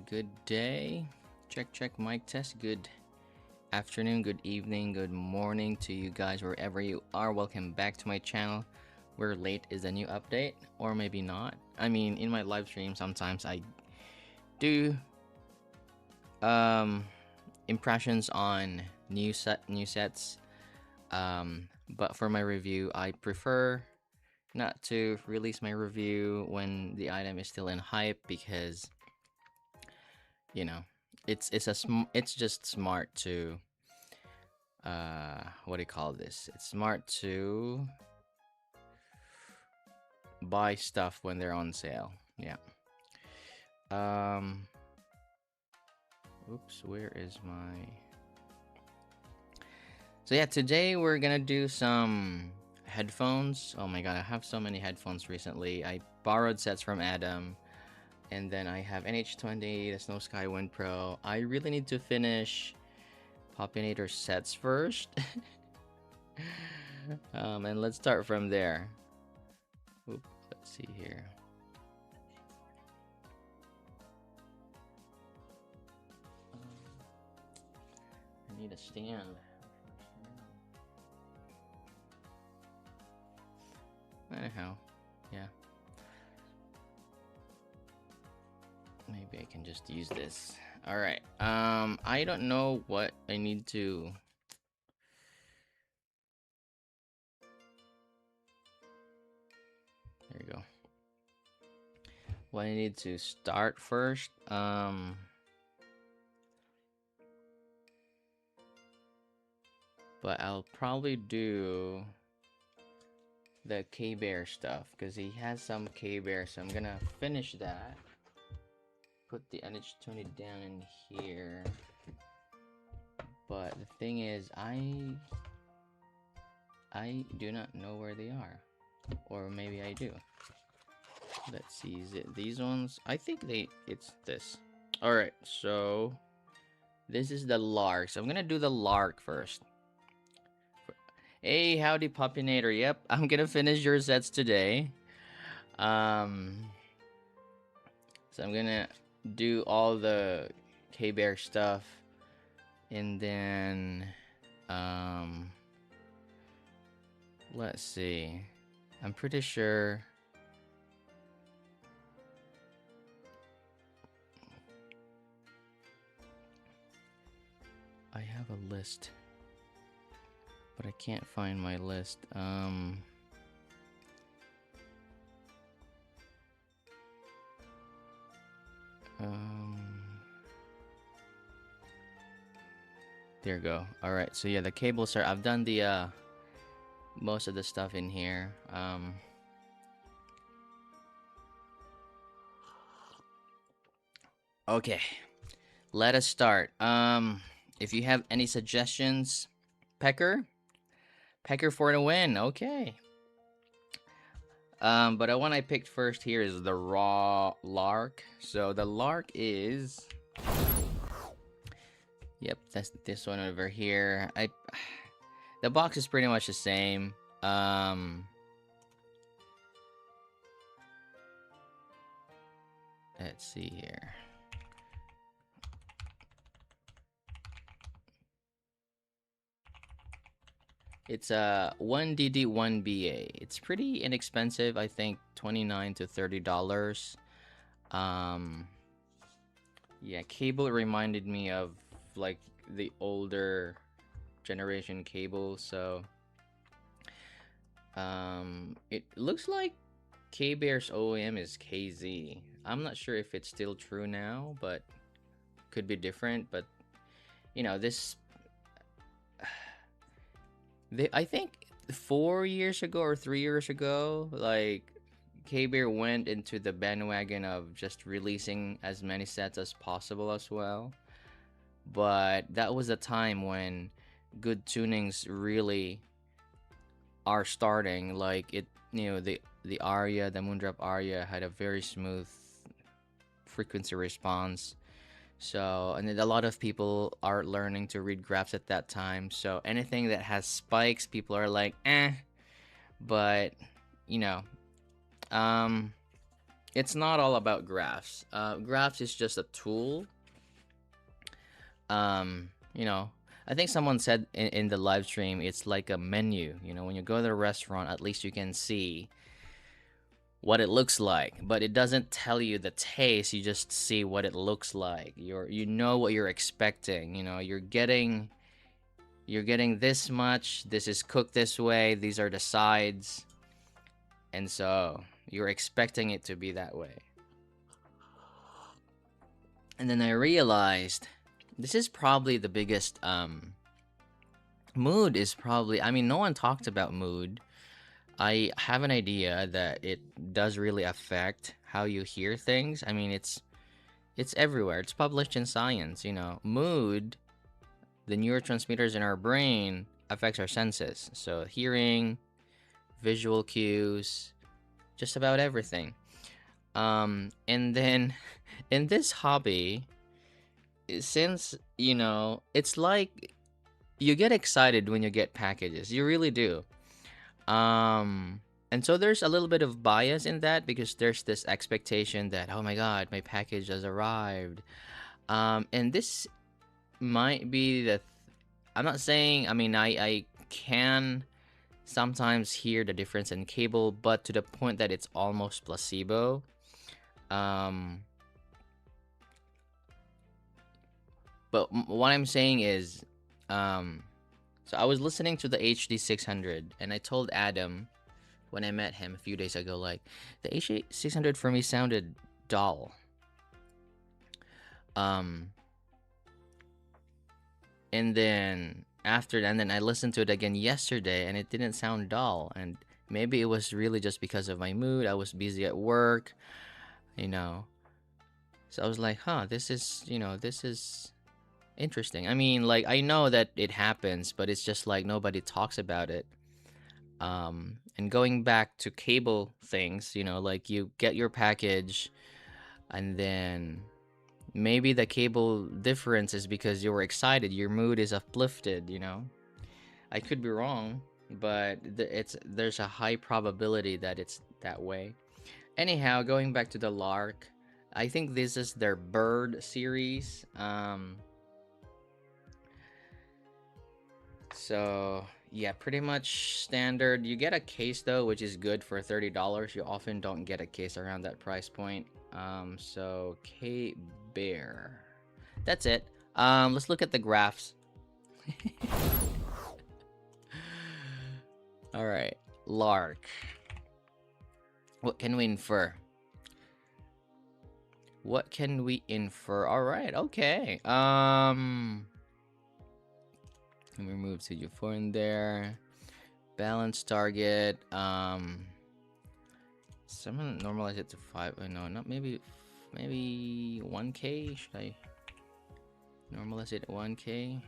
Good day. Check, check, mic test. Good afternoon, good evening, good morning to you guys wherever you are. Welcome back to my channel where late is a new update, or maybe not. I mean, in my live stream, sometimes I do impressions on new sets. But for my review, I prefer not to release my review when the item is still in hype because you know it's just smart to what do you call this? It's smart to buy stuff when they're on sale. Yeah. Oops, where is my So yeah, today we're gonna do some headphones. Oh my god, I have so many headphones recently. I borrowed sets from Adam, and then I have NH20, the Snowsky Wind Pro. I really need to finish Popinator sets first. And let's start from there. Oop, let's see here. I need a stand. Anyhow, yeah. Maybe I can just use this. All right. I don't know what I need to. There you go. What I need to start first. But I'll probably do the K-Bear stuff because he has some K-Bear, so I'm gonna finish that. Put the NH20 down in here. But the thing is, I do not know where they are, or maybe I do. Let's see, is it these ones? I think it's this. All right, so this is the Lark. So I'm gonna do the Lark first. Hey, howdy, Popinator. Yep, I'm gonna finish your sets today. So I'm gonna do all the K-Bear stuff, and then let's see. I'm pretty sure I have a list, but I can't find my list. There you go. All right, so yeah, the cables are, I've done the most of the stuff in here. Okay, let us start. If you have any suggestions, Pecker for the win. Okay. But the one I picked first here is the raw Lark. So the Lark is, yep, that's this one over here. The box is pretty much the same. Let's see here. It's a 1DD 1BA. It's pretty inexpensive. I think $29 to $30. Yeah, cable reminded me of like the older generation cable. So it looks like K-Bear's OEM is KZ. I'm not sure if it's still true now, but could be different. But you know, this I think 4 years ago or 3 years ago, like K-Bear went into the bandwagon of just releasing as many sets as possible as well. But that was a time when good tunings really are starting. Like it, you know, the Aria, the Moondrop Aria had a very smooth frequency response. So, and then a lot of people are learning to read graphs at that time. So anything that has spikes, people are like, eh. But, you know, it's not all about graphs. Graphs is just a tool. You know, I think someone said in the live stream, it's like a menu. You know, when you go to a restaurant, at least you can see what it looks like, but it doesn't tell you the taste. You just see what it looks like. You know what you're expecting. You know, you're getting this much. This is cooked this way. These are the sides, and so you're expecting it to be that way. And then I realized this is probably the biggest mood is probably, I mean, no one talked about mood. I have an idea that it does really affect how you hear things. I mean, it's everywhere. It's published in science, you know. Mood, the neurotransmitters in our brain affects our senses. So hearing, visual cues, just about everything. And then in this hobby, since, you know, it's like you get excited when you get packages. You really do. And so there's a little bit of bias in that because there's this expectation that, oh my god, my package has arrived. And this might be I'm not saying, I mean, I can sometimes hear the difference in cable, but to the point that it's almost placebo. But what I'm saying is, so I was listening to the HD 600, and I told Adam when I met him a few days ago, like, the HD 600 for me sounded dull. And then I listened to it again yesterday, and it didn't sound dull. And maybe it was really just because of my mood. I was busy at work, you know. So I was like, huh, this is interesting. I mean, like, I know that it happens, but it's just like nobody talks about it. And going back to cable things, you know, like you get your package, and then maybe the cable difference is because you were excited, your mood is uplifted, you know. I could be wrong, but there's a high probability that it's that way. Anyhow, going back to the lark, I think this is their bird series. So yeah, pretty much standard. You get a case though, which is good for $30. You often don't get a case around that price point. So K Bear. That's it. Let's look at the graphs. All right, lark. What can we infer? What can we infer? All right, okay. Let me remove CG4 in there. Balance target. Someone normalize it to 5. No, not maybe 1K. Should I normalize it at 1K?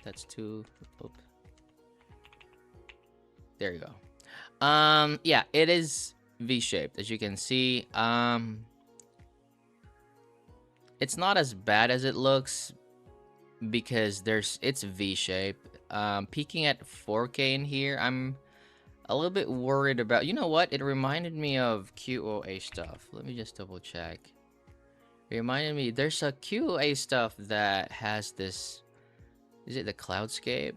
That's too. Oop. There you go. Yeah, it is V-shaped, as you can see. It's not as bad as it looks because it's V-shaped. Peaking at 4K in here, I'm a little bit worried about. You know what? It reminded me of QOA stuff. Let me just double check. It reminded me, there's a QOA stuff that has this. Is it the Cloudscape?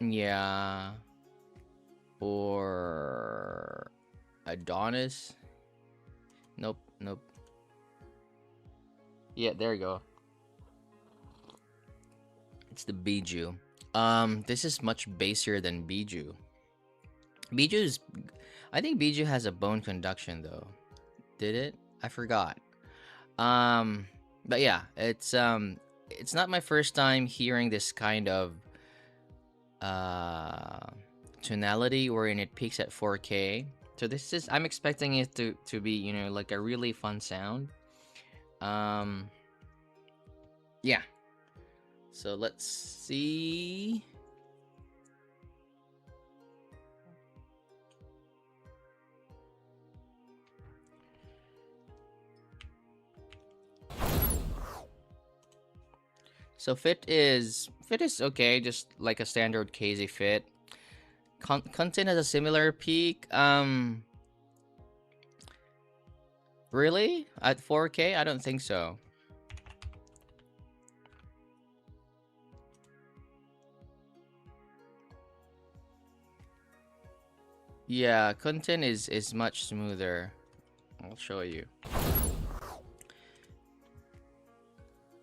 Yeah. Or Adonis? Nope. Yeah, there you go. It's the Bijou. This is much bassier than Bijou. I think Bijou has a bone conduction though. Did it? I forgot. But yeah, it's not my first time hearing this kind of tonality wherein it peaks at 4K. So I'm expecting it to be, you know, like a really fun sound. Yeah. So let's see. So fit is okay, just like a standard KZ fit. Content has a similar peak. Really? At 4K? I don't think so. Yeah, content is much smoother. I'll show you.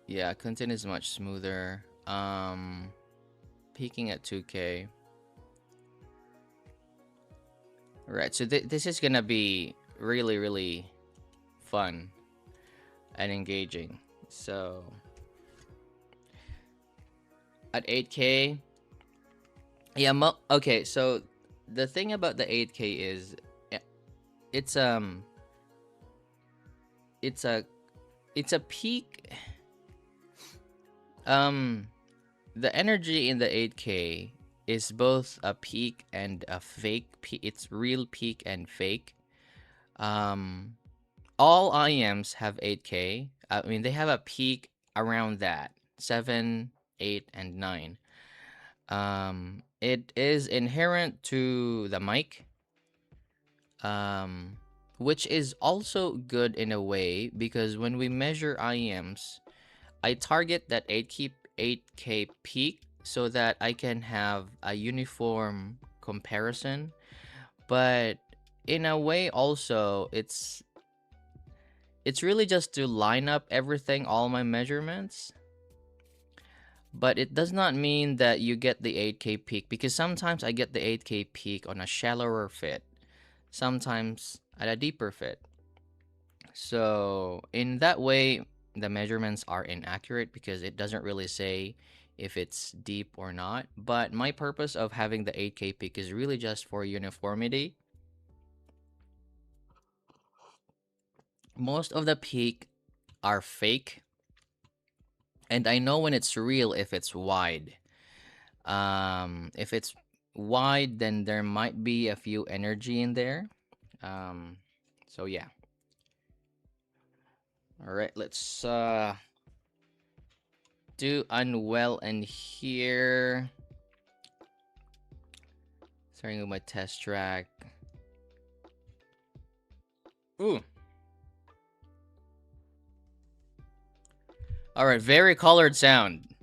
Yeah, content is much smoother. Peaking at 2K. Right, so this is gonna be really, really fun and engaging. So at 8K, yeah, okay, so the thing about the 8K is it's it's a it's a peak. The energy in the 8K is both a peak and a fake peak. It's real peak and fake. All IEMs have 8K. I mean, they have a peak around that 7, 8, and 9. It is inherent to the mic, which is also good in a way because when we measure IEMs, I target that 8K peak so that I can have a uniform comparison. But in a way also it's really just to line up everything, all my measurements. But it does not mean that you get the 8K peak because sometimes I get the 8K peak on a shallower fit, sometimes at a deeper fit. So in that way, the measurements are inaccurate because it doesn't really say if it's deep or not. But my purpose of having the 8K peak is really just for uniformity. Most of the peak are fake, and I know when it's real if it's wide. If it's wide, then there might be a few energy in there. So yeah. All right, let's do unwell in here. Starting with my test track. Ooh. All right, very colored sound.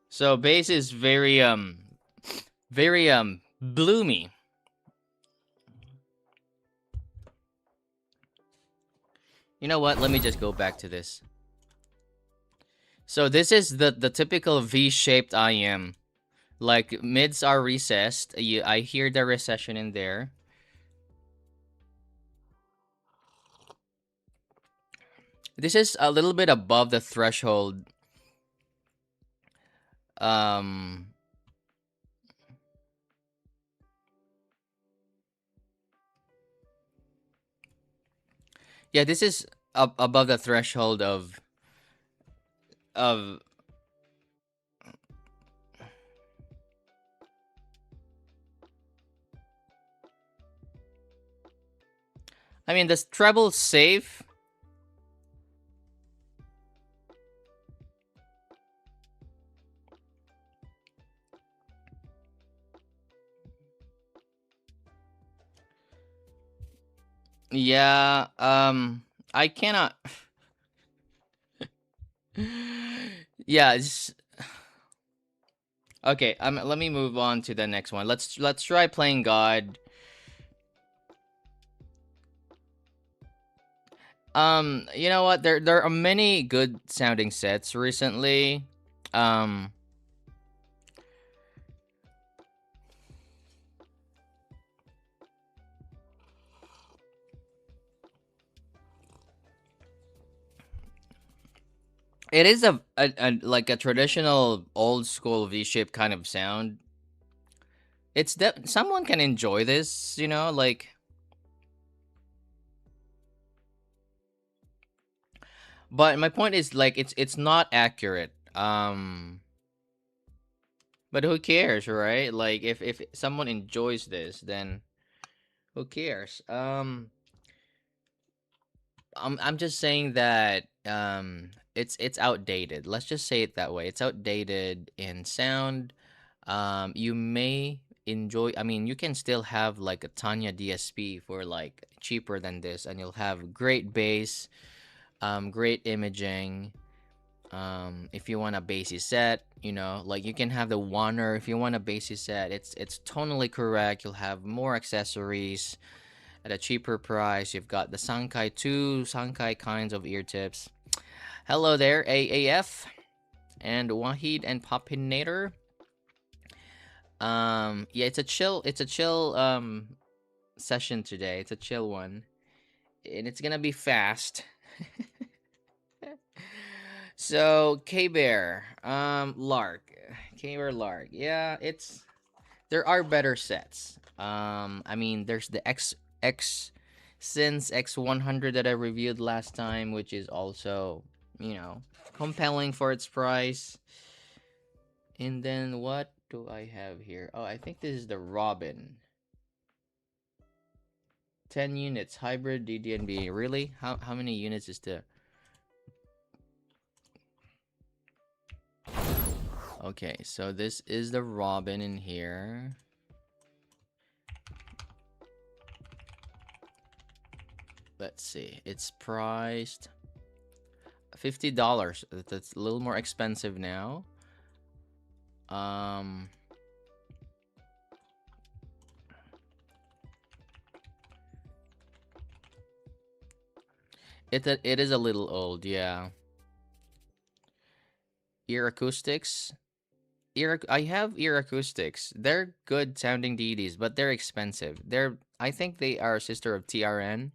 So bass is very bloomy. You know what? Let me just go back to this. So this is the typical V-shaped IM. Like mids are recessed. I hear the recession in there. This is a little bit above the threshold. Yeah, this is above the threshold of I mean, this treble's safe. Yeah, I cannot. Yeah, it's okay. Let me move on to the next one. Let's try playing God. You know what? There are many good sounding sets recently. It is a like a traditional old school V-shape kind of sound. It's that someone can enjoy this, you know, like. But my point is like it's not accurate. But who cares, right? Like if someone enjoys this, then who cares? I'm just saying that it's outdated. Let's just say it that way. It's outdated in sound. You may enjoy, I mean, you can still have like a Tanya DSP for like cheaper than this, and you'll have great bass, great imaging. If you want a bassy set, you know, like you can have the Warner. If you want a bassy set, it's tonally correct. You'll have more accessories at a cheaper price. You've got the Sankai, two Sankai kinds of ear tips. Hello there, AAF and Wahid and Popinator. Yeah, it's a chill session today. It's a chill one. And it's gonna be fast. So K Bear, Lark. K Bear Lark. Yeah, there are better sets. I mean there's the X since X100 that I reviewed last time, which is also, you know, compelling for its price. And then what do I have here? Oh, I think this is the Robin. 10 units, hybrid DDNB. Really? How many units is the... Okay, so this is the Robin in here. Let's see. It's priced $50. That's a little more expensive now. Um it is a little old, yeah. Ear acoustics. I have ear acoustics. They're good sounding DDs, but they're expensive. I think they are a sister of TRN.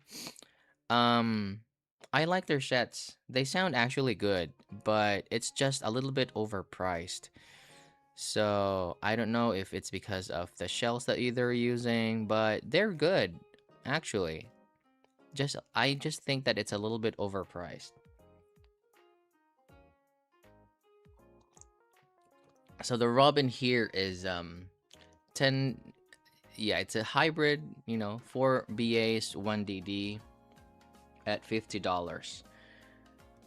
Um I like their sets. They sound actually good, but it's just a little bit overpriced. So I don't know if it's because of the shells that they're using, but they're good, actually. I just think that it's a little bit overpriced. So the Robin here is 10, yeah, it's a hybrid, you know, 4 BAs, 1 DD at $50.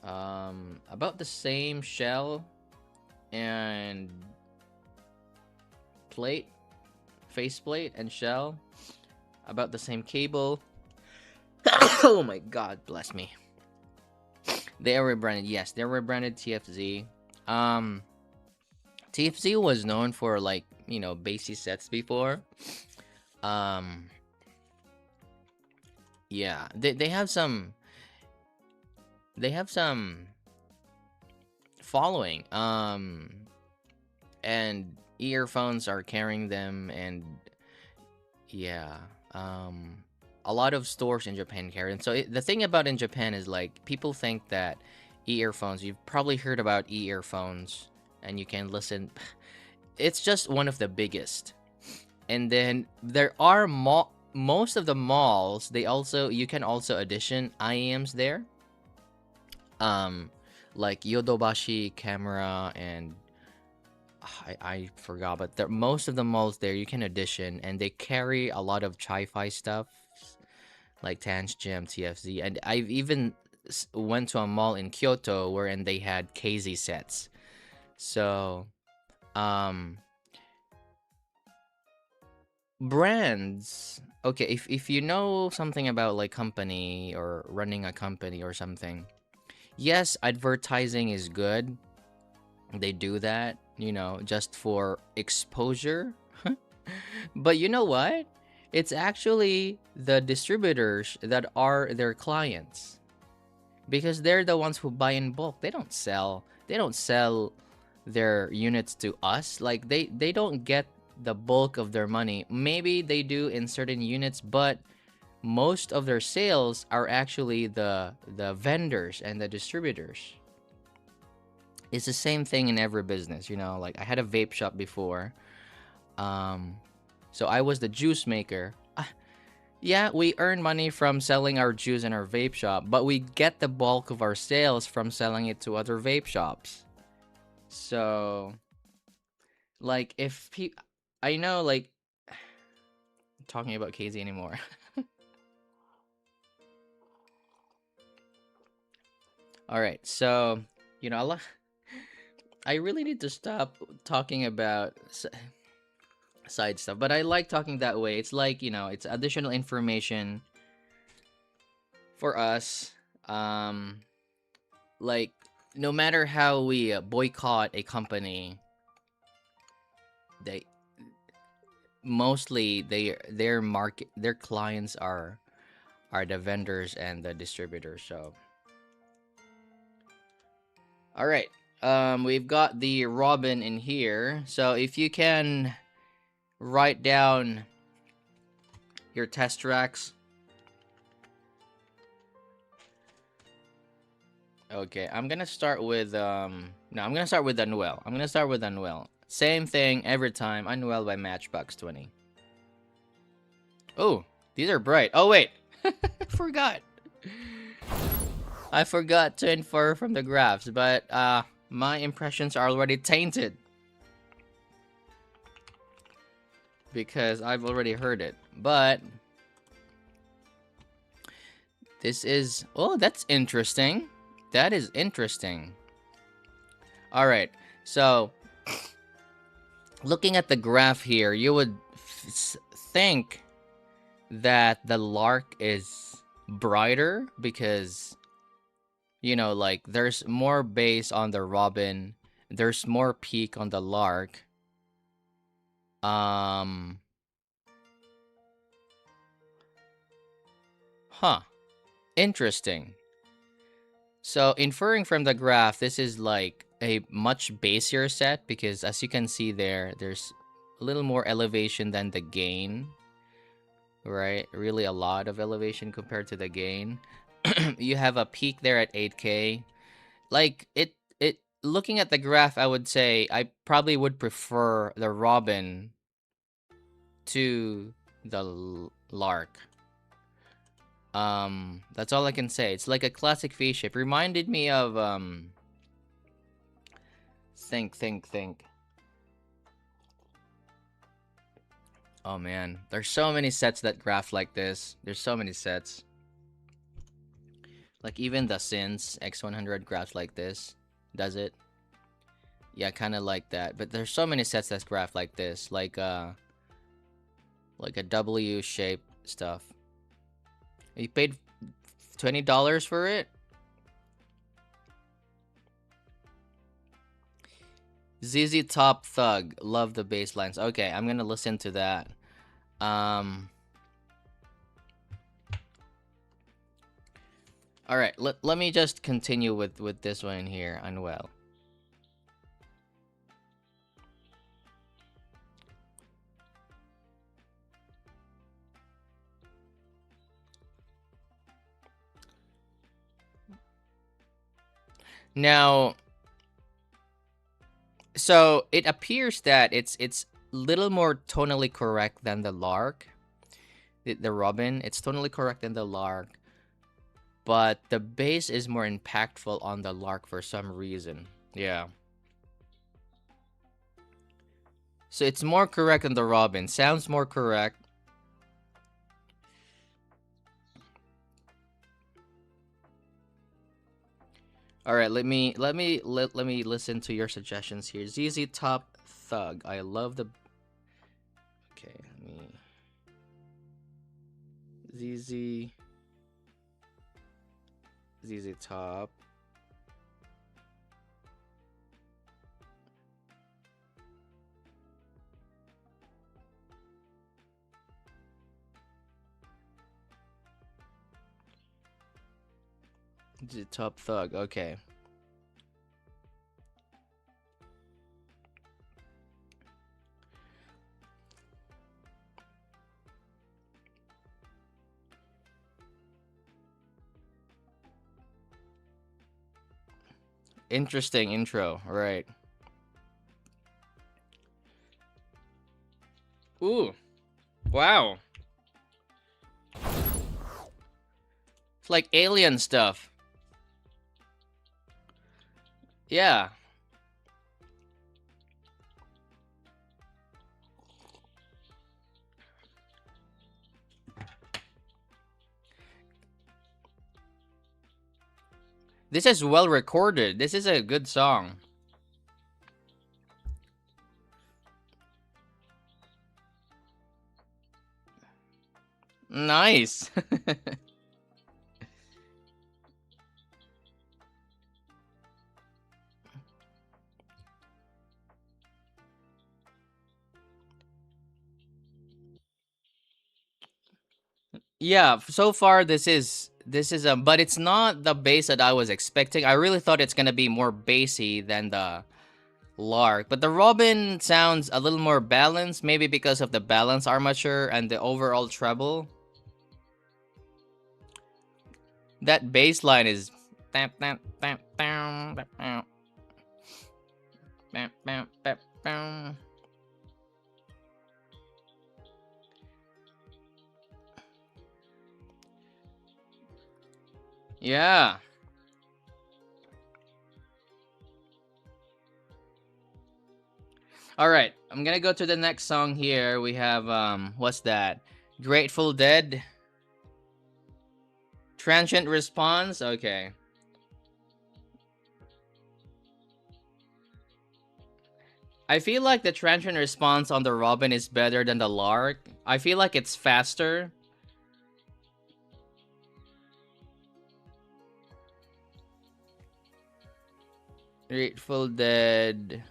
About the same shell and plate, faceplate and shell, about the same cable. Oh my god, bless me. They are rebranded. Yes, they're rebranded TFZ. TFZ was known for, like, you know, bassy sets before. Um yeah, they have some following. And earphones are carrying them, and yeah, a lot of stores in Japan carry them. So the thing about in Japan is, like, people think that earphones, you've probably heard about earphones, and you can listen. It's just one of the biggest. And then there are most of the malls, you can also audition IEMs there. Like Yodobashi, Camera, and I forgot, but most of the malls there you can audition, and they carry a lot of chi-fi stuff like Tanch Gym, TFZ, and I've even went to a mall in Kyoto wherein they had KZ sets. So, um, brands. Okay, if you know something about like company or running a company or something, yes, advertising is good. They do that, you know, just for exposure. But you know what? It's actually the distributors that are their clients, because they're the ones who buy in bulk. They don't sell their units to us. Like, they don't get the bulk of their money. Maybe they do in certain units, but most of their sales are actually the vendors and the distributors. It's the same thing in every business, you know. Like, I had a vape shop before. So I was the juice maker. Yeah, we earn money from selling our juice in our vape shop, but we get the bulk of our sales from selling it to other vape shops. So, like, I know, like, talking about KZ anymore. All right, so, you know, I really need to stop talking about side stuff, but I like talking that way. It's like, it's additional information for us. Um, like, no matter how we boycott a company, they mostly their clients are the vendors and the distributors. So, all right. We've got the Robin in here. So if you can write down your test tracks. Okay, I'm gonna start with no, I'm gonna start with Anuel. Same thing every time. Anuel by Matchbox 20. Oh, these are bright. Oh wait, forgot. I forgot to infer from the graphs, but my impressions are already tainted because I've already heard it. But this is, oh, that's interesting. That is interesting. All right, so looking at the graph here, you would think that the lark is brighter because, like there's more base on the robin, there's more peak on the lark. Huh. Interesting. So inferring from the graph, this is like a much bassier set because as you can see there's a little more elevation than the gain, right? Really a lot of elevation compared to the gain. You have a peak there at 8K. Like it looking at the graph, I would say I probably would prefer the robin to the lark. That's all I can say. It's like a classic phase shift. Reminded me of think. Oh man, there's so many sets that graph like this. There's so many sets. Like even the Sins X100 graphs like this. Does it? Yeah, kind of like that. But there's so many sets that graph like this, like a W shape stuff. You paid $20 for it? ZZ Top Thug. Love the bass lines. Okay, I'm gonna listen to that. Alright, let me just continue with this one here, Unwell. Now, so it appears that it's little more tonally correct than the lark. The robin, it's tonally correct than the lark. But the bass is more impactful on the lark for some reason. Yeah. So it's more correct than the robin. Sounds more correct. All right, let me listen to your suggestions here. ZZ Top Thug. I love the. Okay, let me. ZZ Top. ZZ Top Thug. Okay. Interesting intro, right? Ooh, wow. It's like alien stuff. Yeah. This is well recorded. This is a good song. Nice. Yeah, so far this is but it's not the bass that I was expecting. I really thought it's gonna be more bassy than the lark, but the robin sounds a little more balanced, maybe because of the balance armature and the overall treble. That bass line is bam, bam, bam, bam, bam, bam, bam, bam, bam, bam. Yeah. All right, I'm gonna go to the next song here. We have what's that? Grateful Dead. Transient Response. Okay. I feel like the transient response on the robin is better than the lark. I feel like it's faster. Grateful Dead.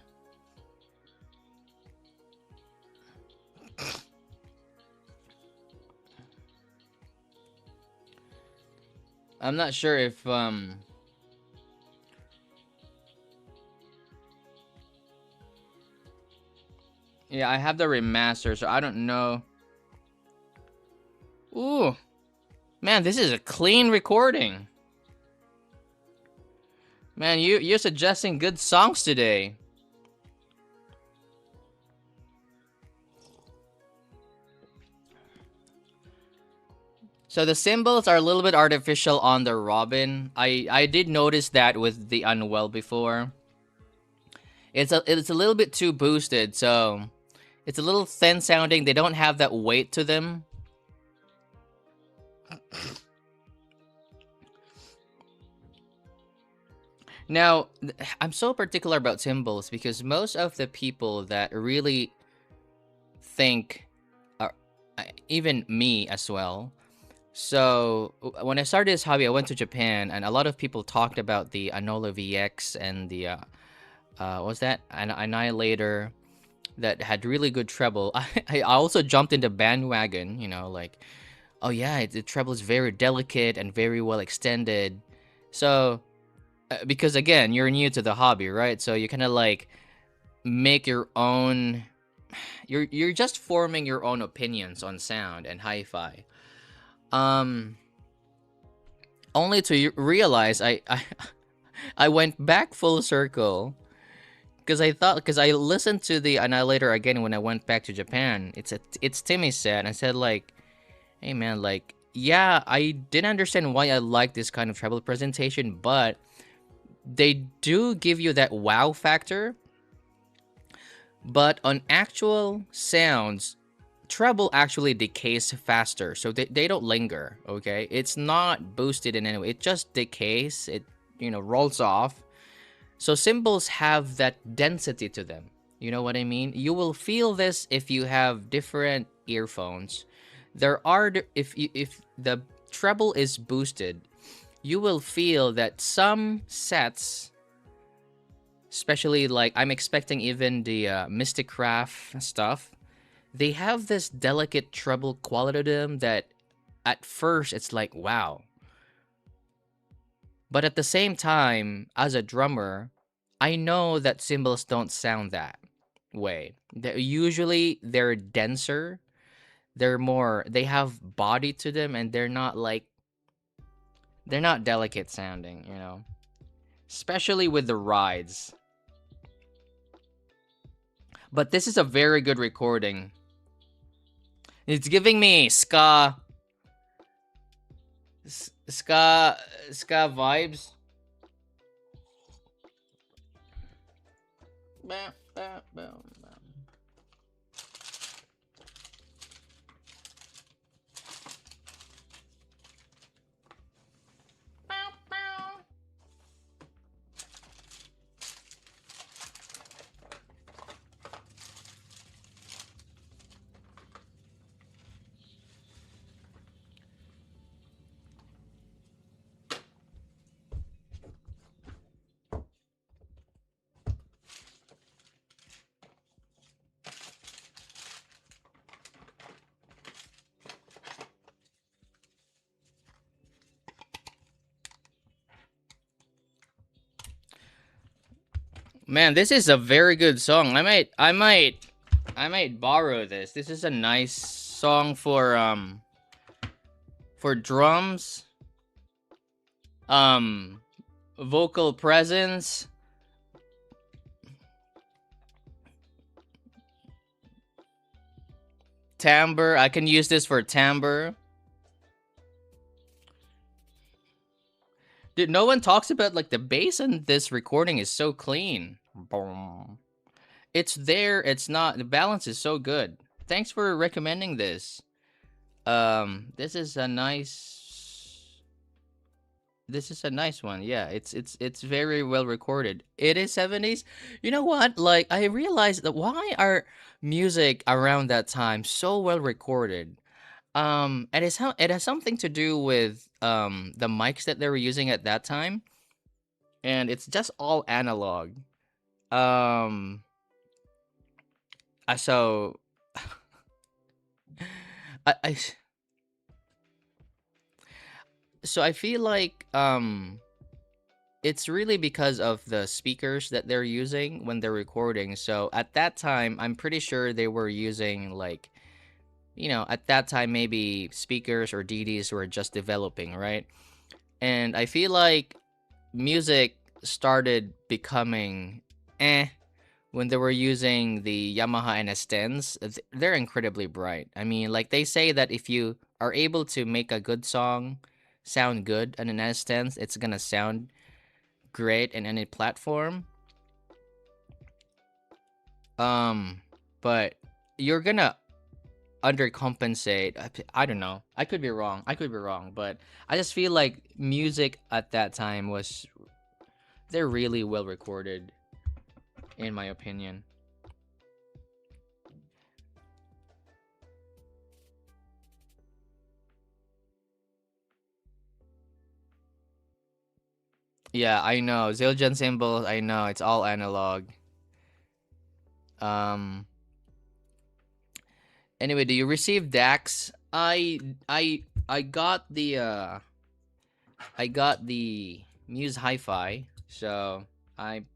I'm not sure if yeah, I have the remaster, so I don't know. Ooh, man, this is a clean recording. Man, you're suggesting good songs today. So the cymbals are a little bit artificial on the robin. I did notice that with the Unwell before. It's a little bit too boosted, so it's a little thin sounding. They don't have that weight to them. Now, I'm so particular about cymbals because most of the people that really think, are, even me as well. So when I started this hobby, I went to Japan, and a lot of people talked about the Anola VX and the what's that? An Annihilator that had really good treble. I also jumped into bandwagon, like, oh yeah, the treble is very delicate and very well extended. So because again, you're new to the hobby, right? So you kind of like make your own. You're just forming your own opinions on sound and hi-fi. Um, only to realize I went back full circle because I listened to the Annihilator again when I went back to Japan. It's Timmy's set, and I said like, hey man, like yeah, I didn't understand why I like this kind of treble presentation, but they do give you that wow factor. But on actual sounds, treble actually decays faster, so they don't linger. Okay, it's not boosted in any way. It just decays. It rolls off. So cymbals have that density to them. You know what I mean? You will feel this if you have different earphones. There are if the treble is boosted, you will feel that some sets, especially like I'm expecting even the Mystic Craft stuff, they have this delicate treble quality to them that at first it's like wow. But at the same time, as a drummer, I know that cymbals don't sound that way. They're denser. They have body to them, and they're not delicate sounding. Especially with the rides. But this is a very good recording. It's giving me ska ska vibes. Bam, bam, bam, bam. Bow, bow. Man, this is a very good song. I might borrow this. This is a nice song for drums, um vocal presence, timbre. I can use this for timbre. Dude, no one talks about like the bass in this recording is so clean. Boom. It's there, it's not, the balance is so good. Thanks for recommending this. This is a nice one. Yeah, it's very well recorded. It is 70s. You know what? Like I realized that why are music around that time so well recorded? It has something to do with the mics that they were using at that time, and it's just all analog. Um, so I so I feel like it's really because of the speakers that they're using when they're recording. So at that time, I'm pretty sure they were using like, at that time maybe speakers or DDs were just developing, right? And I feel like music started becoming eh when they were using the Yamaha NS10s. They're incredibly bright. I mean, like they say that if you are able to make a good song sound good on an NS10s, it's gonna sound great in any platform. But you're gonna undercompensate. I don't know. I could be wrong. But I just feel like music at that time was they're really well recorded, in my opinion. Yeah, I know. Zildjian symbols, I know. It's all analog. Um anyway, do you receive DAX? I got the Muse Hi-Fi, so I'm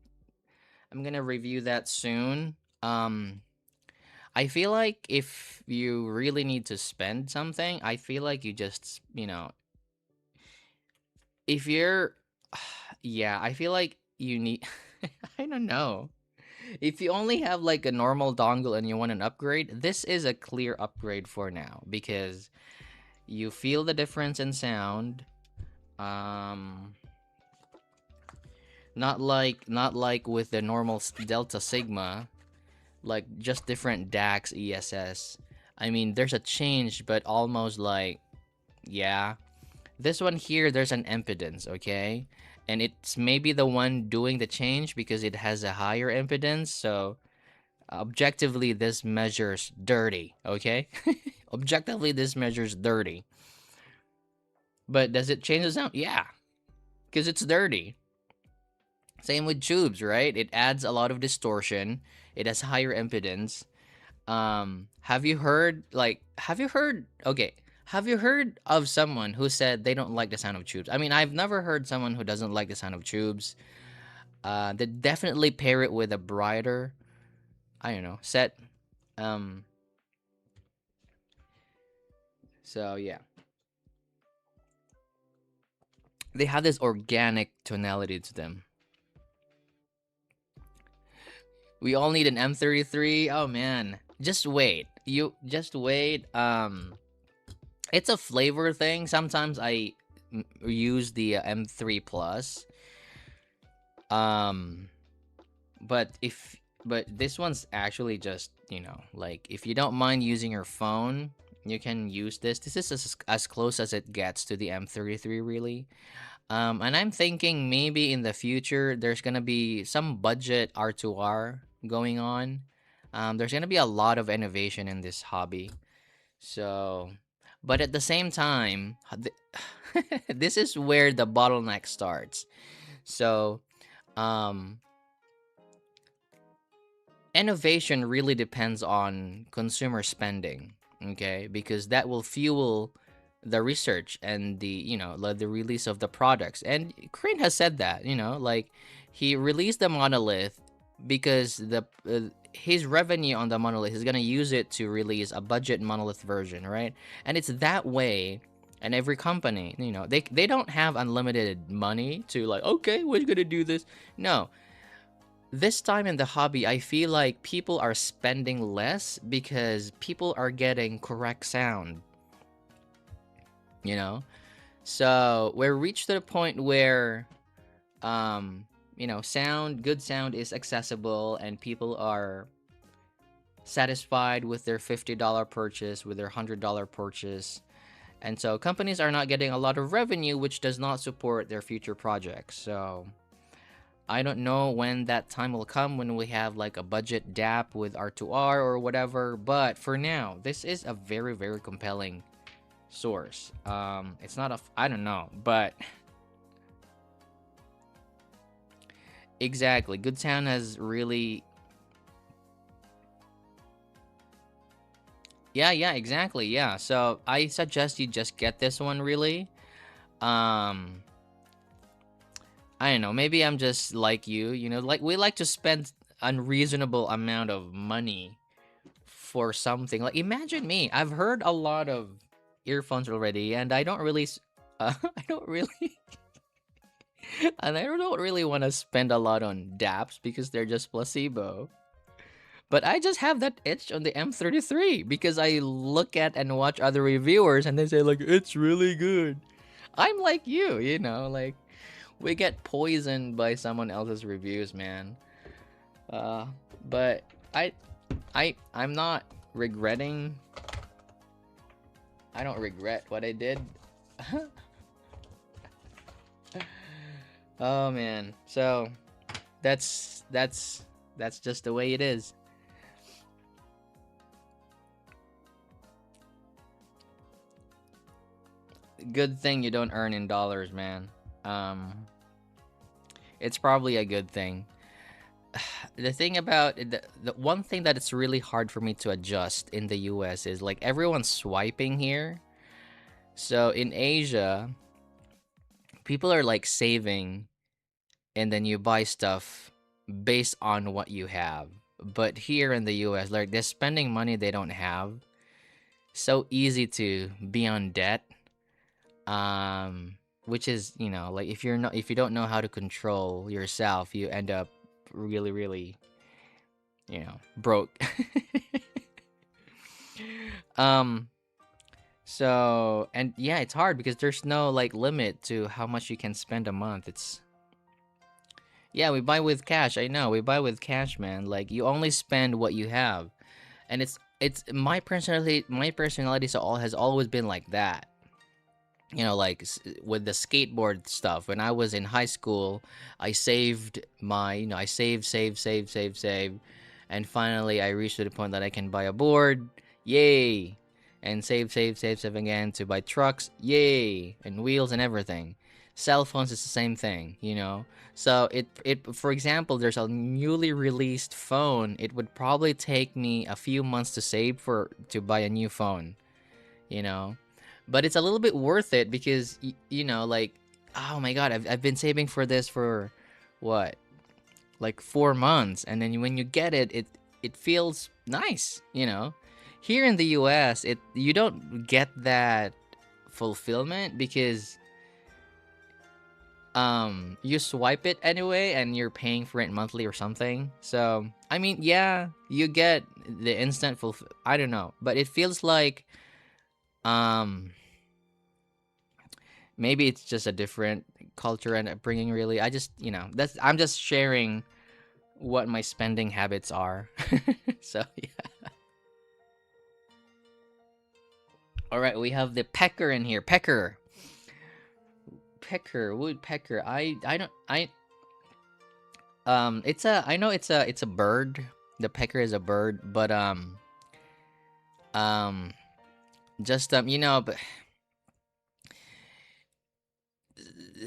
gonna review that soon. I feel like if you really need to spend something, I feel like you just, if you're, yeah, I feel like you need, I don't know. If you only have like a normal dongle and you want an upgrade, this is a clear upgrade for now because you feel the difference in sound. Um, not like with the normal Delta Sigma, like just different DAX ESS. I mean, there's a change, but almost like, yeah. This one here, there's an impedance, okay? And it's maybe the one doing the change because it has a higher impedance. So objectively, this measures dirty, okay? Objectively, this measures dirty. But does it change the sound? Yeah, because it's dirty. Same with tubes, right? It adds a lot of distortion. It has higher impedance. Okay, have you heard of someone who said they don't like the sound of tubes? I mean, I've never heard someone who doesn't like the sound of tubes. They definitely pair it with a brighter, I don't know, set. Um, so yeah, they have this organic tonality to them. We all need an M33. Oh man, just wait. You just wait. It's a flavor thing. Sometimes I use the M3 Plus. Um, but this one's actually just, like if you don't mind using your phone, you can use this. This is as close as it gets to the M33 really. And I'm thinking maybe in the future there's gonna be some budget R2R going on. There's gonna be a lot of innovation in this hobby. So, but at the same time, this is where the bottleneck starts. So, um, innovation really depends on consumer spending, okay? Because that will fuel the research and the release of the products. And Crane has said that, like he released the monolith because the his revenue on the monolith is gonna use it to release a budget monolith version, right? And it's that way. And every company, they don't have unlimited money to like, okay, we're gonna do this. No, this time in the hobby, I feel like people are spending less because people are getting correct sound, you know? So we're reached to the point where, good sound is accessible and people are satisfied with their $50 purchase, with their $100 purchase. And so companies are not getting a lot of revenue, which does not support their future projects. So I don't know when that time will come when we have like a budget DAP with R2R or whatever. But for now, this is a very, very compelling source. It's not I don't know, but exactly. Good Sound has really, yeah, exactly. Yeah. So I suggest you just get this one really. Um, I don't know. Maybe I'm just like like we like to spend unreasonable amount of money for something. Like imagine me. I've heard a lot of earphones already, and I don't really, I don't really, and I don't really want to spend a lot on DAPs because they're just placebo. But I just have that itch on the M33 because I look at and watch other reviewers and they say like it's really good. I'm like like we get poisoned by someone else's reviews, man. Uh, but I'm not regretting. I don't regret what I did. Oh man. So that's just the way it is. Good thing you don't earn in dollars, man. It's probably a good thing. The thing about the one thing that it's really hard for me to adjust in the US is like everyone's swiping here. So in Asia, people are like saving and then you buy stuff based on what you have. But here in the US, like they're spending money they don't have. So easy to be on debt. Which is, like if you don't know how to control yourself, you end up really, really, broke. um so and yeah, it's hard because there's no like limit to how much you can spend a month. It's Yeah, we buy with cash. I know. We buy with cash, man. Like you only spend what you have. And it's my personality has always been like that. Like with the skateboard stuff. When I was in high school, I saved I save, and finally I reached to the point that I can buy a board. Yay! And save again to buy trucks. Yay! And wheels and everything. Cell phones is the same thing. So it for example, there's a newly released phone. It would probably take me a few months to save to buy a new phone. You know but it's a little bit worth it because like, oh my god, I've been saving for this for what, like 4 months, and then when you get it feels nice. Here in the US, you don't get that fulfillment because you swipe it anyway and you're paying for it monthly or something. So I mean, yeah, you get the instant I don't know, but it feels like um maybe it's just a different culture and upbringing, really. I'm just sharing what my spending habits are. So yeah. All right, we have the pecker in here. Woodpecker. I don't it's a I know it's a bird. The pecker is a bird, but um just but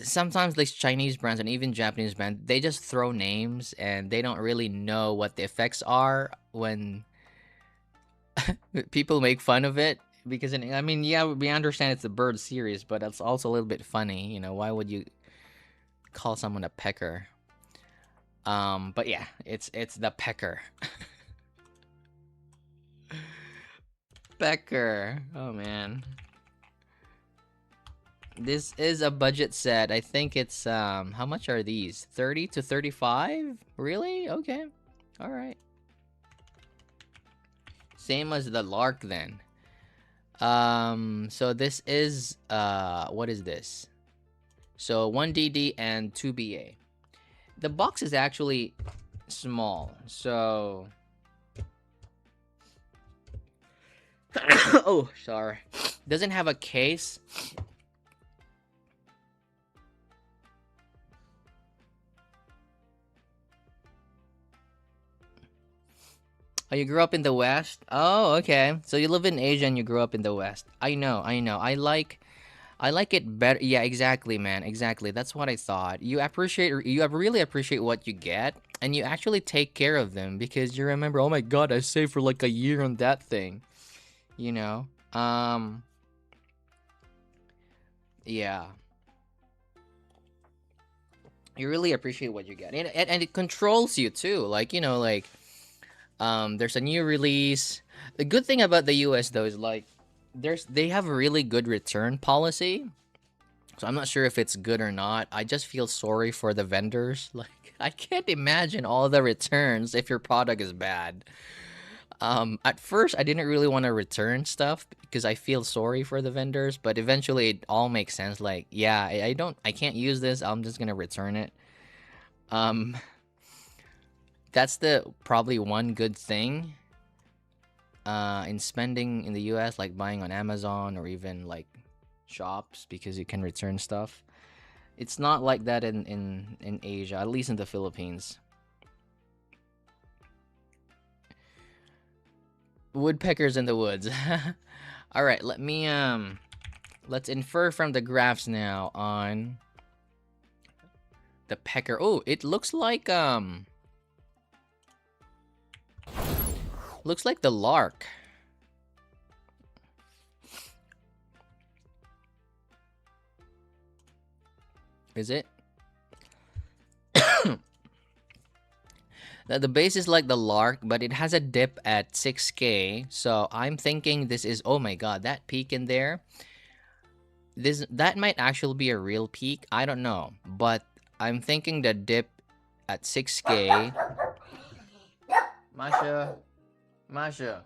sometimes like Chinese brands and even Japanese brands, they just throw names and they don't really know what the effects are when people make fun of it. Because I mean, yeah, we understand it's a bird series, but it's also a little bit funny. Why would you call someone a pecker? But yeah, it's the pecker. Pecker. Oh man. This is a budget set. I think it's how much are these? 30 to 35? Really? Okay. All right. Same as the Lark then. So this is what is this? So 1DD and 2BA. The box is actually small. So oh, sorry. Doesn't have a case. Oh, you grew up in the West? Oh, okay. So you live in Asia and you grew up in the West. I know, I know. I like it better. Yeah, exactly, man. Exactly. That's what I thought. You really appreciate what you get and you actually take care of them because you remember, "Oh my god, I saved for like a year on that thing." You know? Yeah. You really appreciate what you get. And it controls you too. Like, like there's a new release. The good thing about the US though is like they have a really good return policy. So I'm not sure if it's good or not. I just feel sorry for the vendors. Like I can't imagine all the returns if your product is bad. At first I didn't really want to return stuff because I feel sorry for the vendors, but eventually it all makes sense. Like, yeah, I can't use this. I'm just gonna return it. Um, that's the probably one good thing in spending in the US, like buying on Amazon or even like shops because you can return stuff. It's not like that in Asia, at least in the Philippines. Woodpeckers in the woods. All right, let's infer from the graphs now on the pecker. Oh, it looks like the lark. Is it? The base is like the lark, but it has a dip at 6K. So I'm thinking this is, oh my god, that peak in there. That might actually be a real peak. I don't know, but I'm thinking the dip at 6K. Masha, Masha.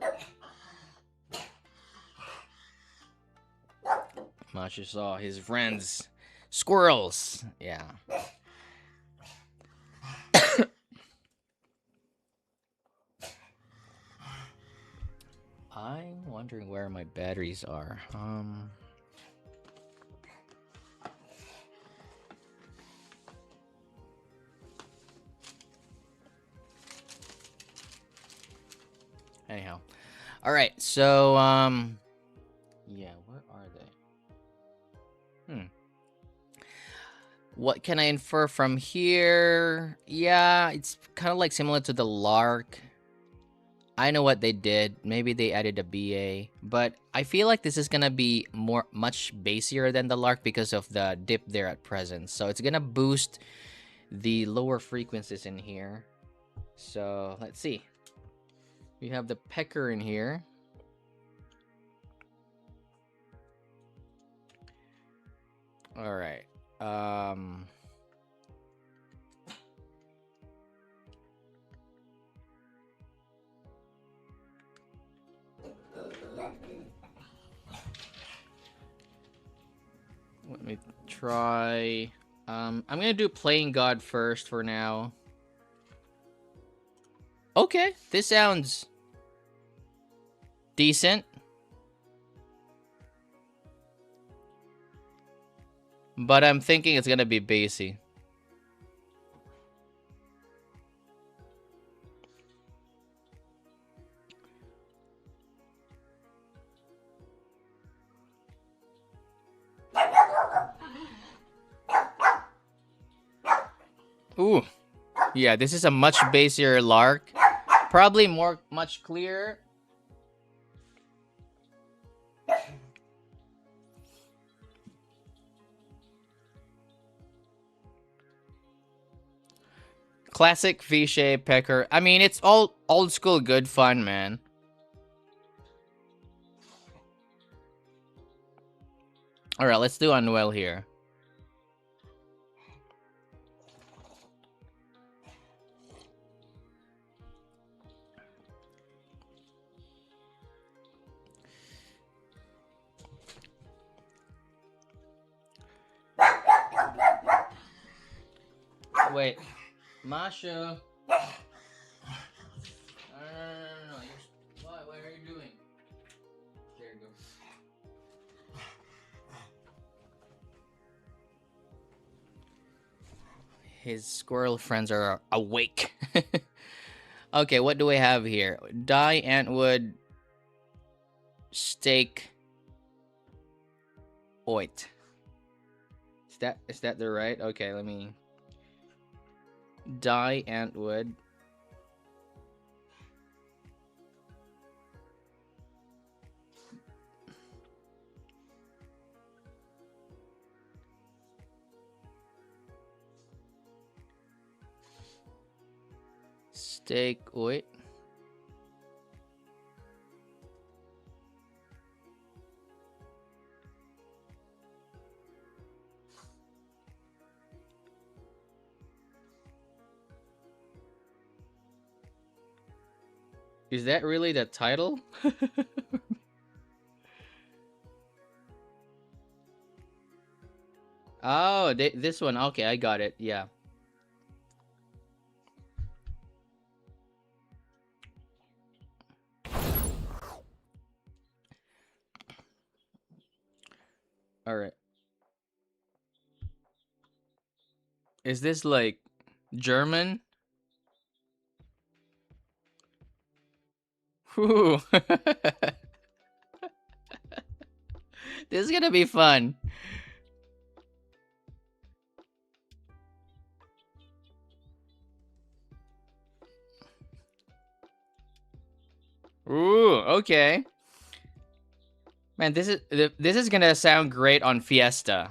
Masha saw his friends, squirrels. Yeah. I'm wondering where my batteries are. Anyhow. All right. So yeah, where are they? What can I infer from here? Yeah, it's kind of like similar to the lark. I know what they did. Maybe they added a BA, but I feel like this is gonna be much bassier than the lark because of the dip there at present. So it's gonna boost the lower frequencies in here. So let's see. We have the pecker in here. All right. Let me try. I'm gonna do Playing God first for now. Okay, this sounds decent. But I'm thinking it's gonna be bassy. Ooh. Yeah, this is a much bassier lark. Probably much clearer. Classic V-shape pecker. I mean, it's all old school good fun, man. All right, let's do Unwell here. Wait, Masha. No. What are you doing? There you go. His squirrel friends are awake. Okay, what do we have here? Dye, antwood, steak, oit. Is that the right? Okay, let me. Dye, antwood. Steak, oit. Is that really the title? Oh, this one. Okay, I got it. Yeah. All right. Is this like German? Whew. This is gonna be fun. Ooh, okay. Man, this is gonna sound great on Fiesta.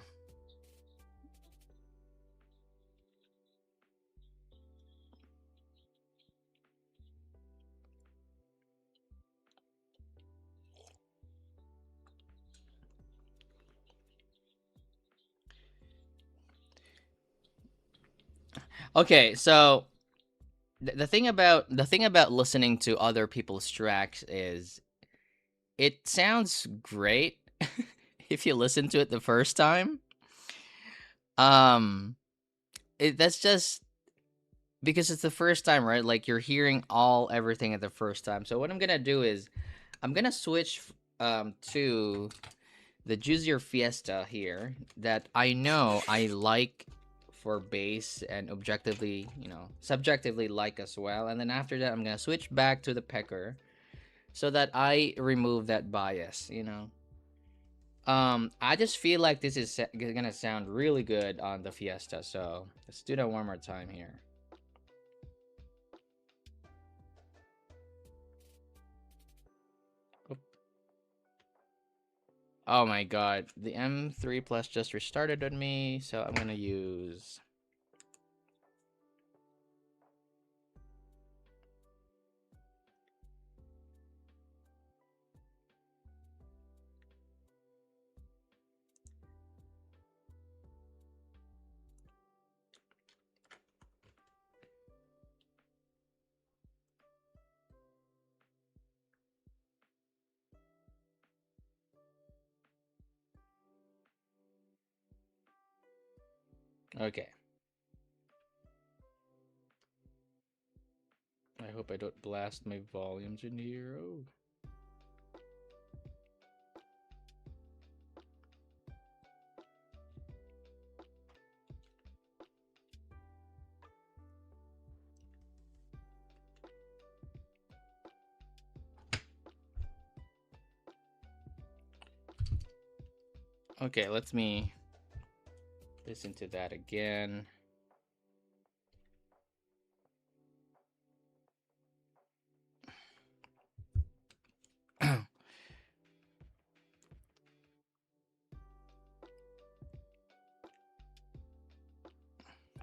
Okay, so the thing about listening to other people's tracks is it sounds great if you listen to it the first time. That's just because it's the first time, right? Like you're hearing everything at the first time. So what I'm gonna do is I'm gonna switch to the Juicier Fiesta here that I know I like for bass and objectively, subjectively like as well. And then after that, I'm gonna switch back to the Pecker so that I remove that bias. I just feel like this is gonna sound really good on the Fiesta. So let's do that one more time here. Oh my god, the M3 Plus just restarted on me, so I'm gonna use... Okay. I hope I don't blast my volumes in here. Oh. Okay, let me listen to that again.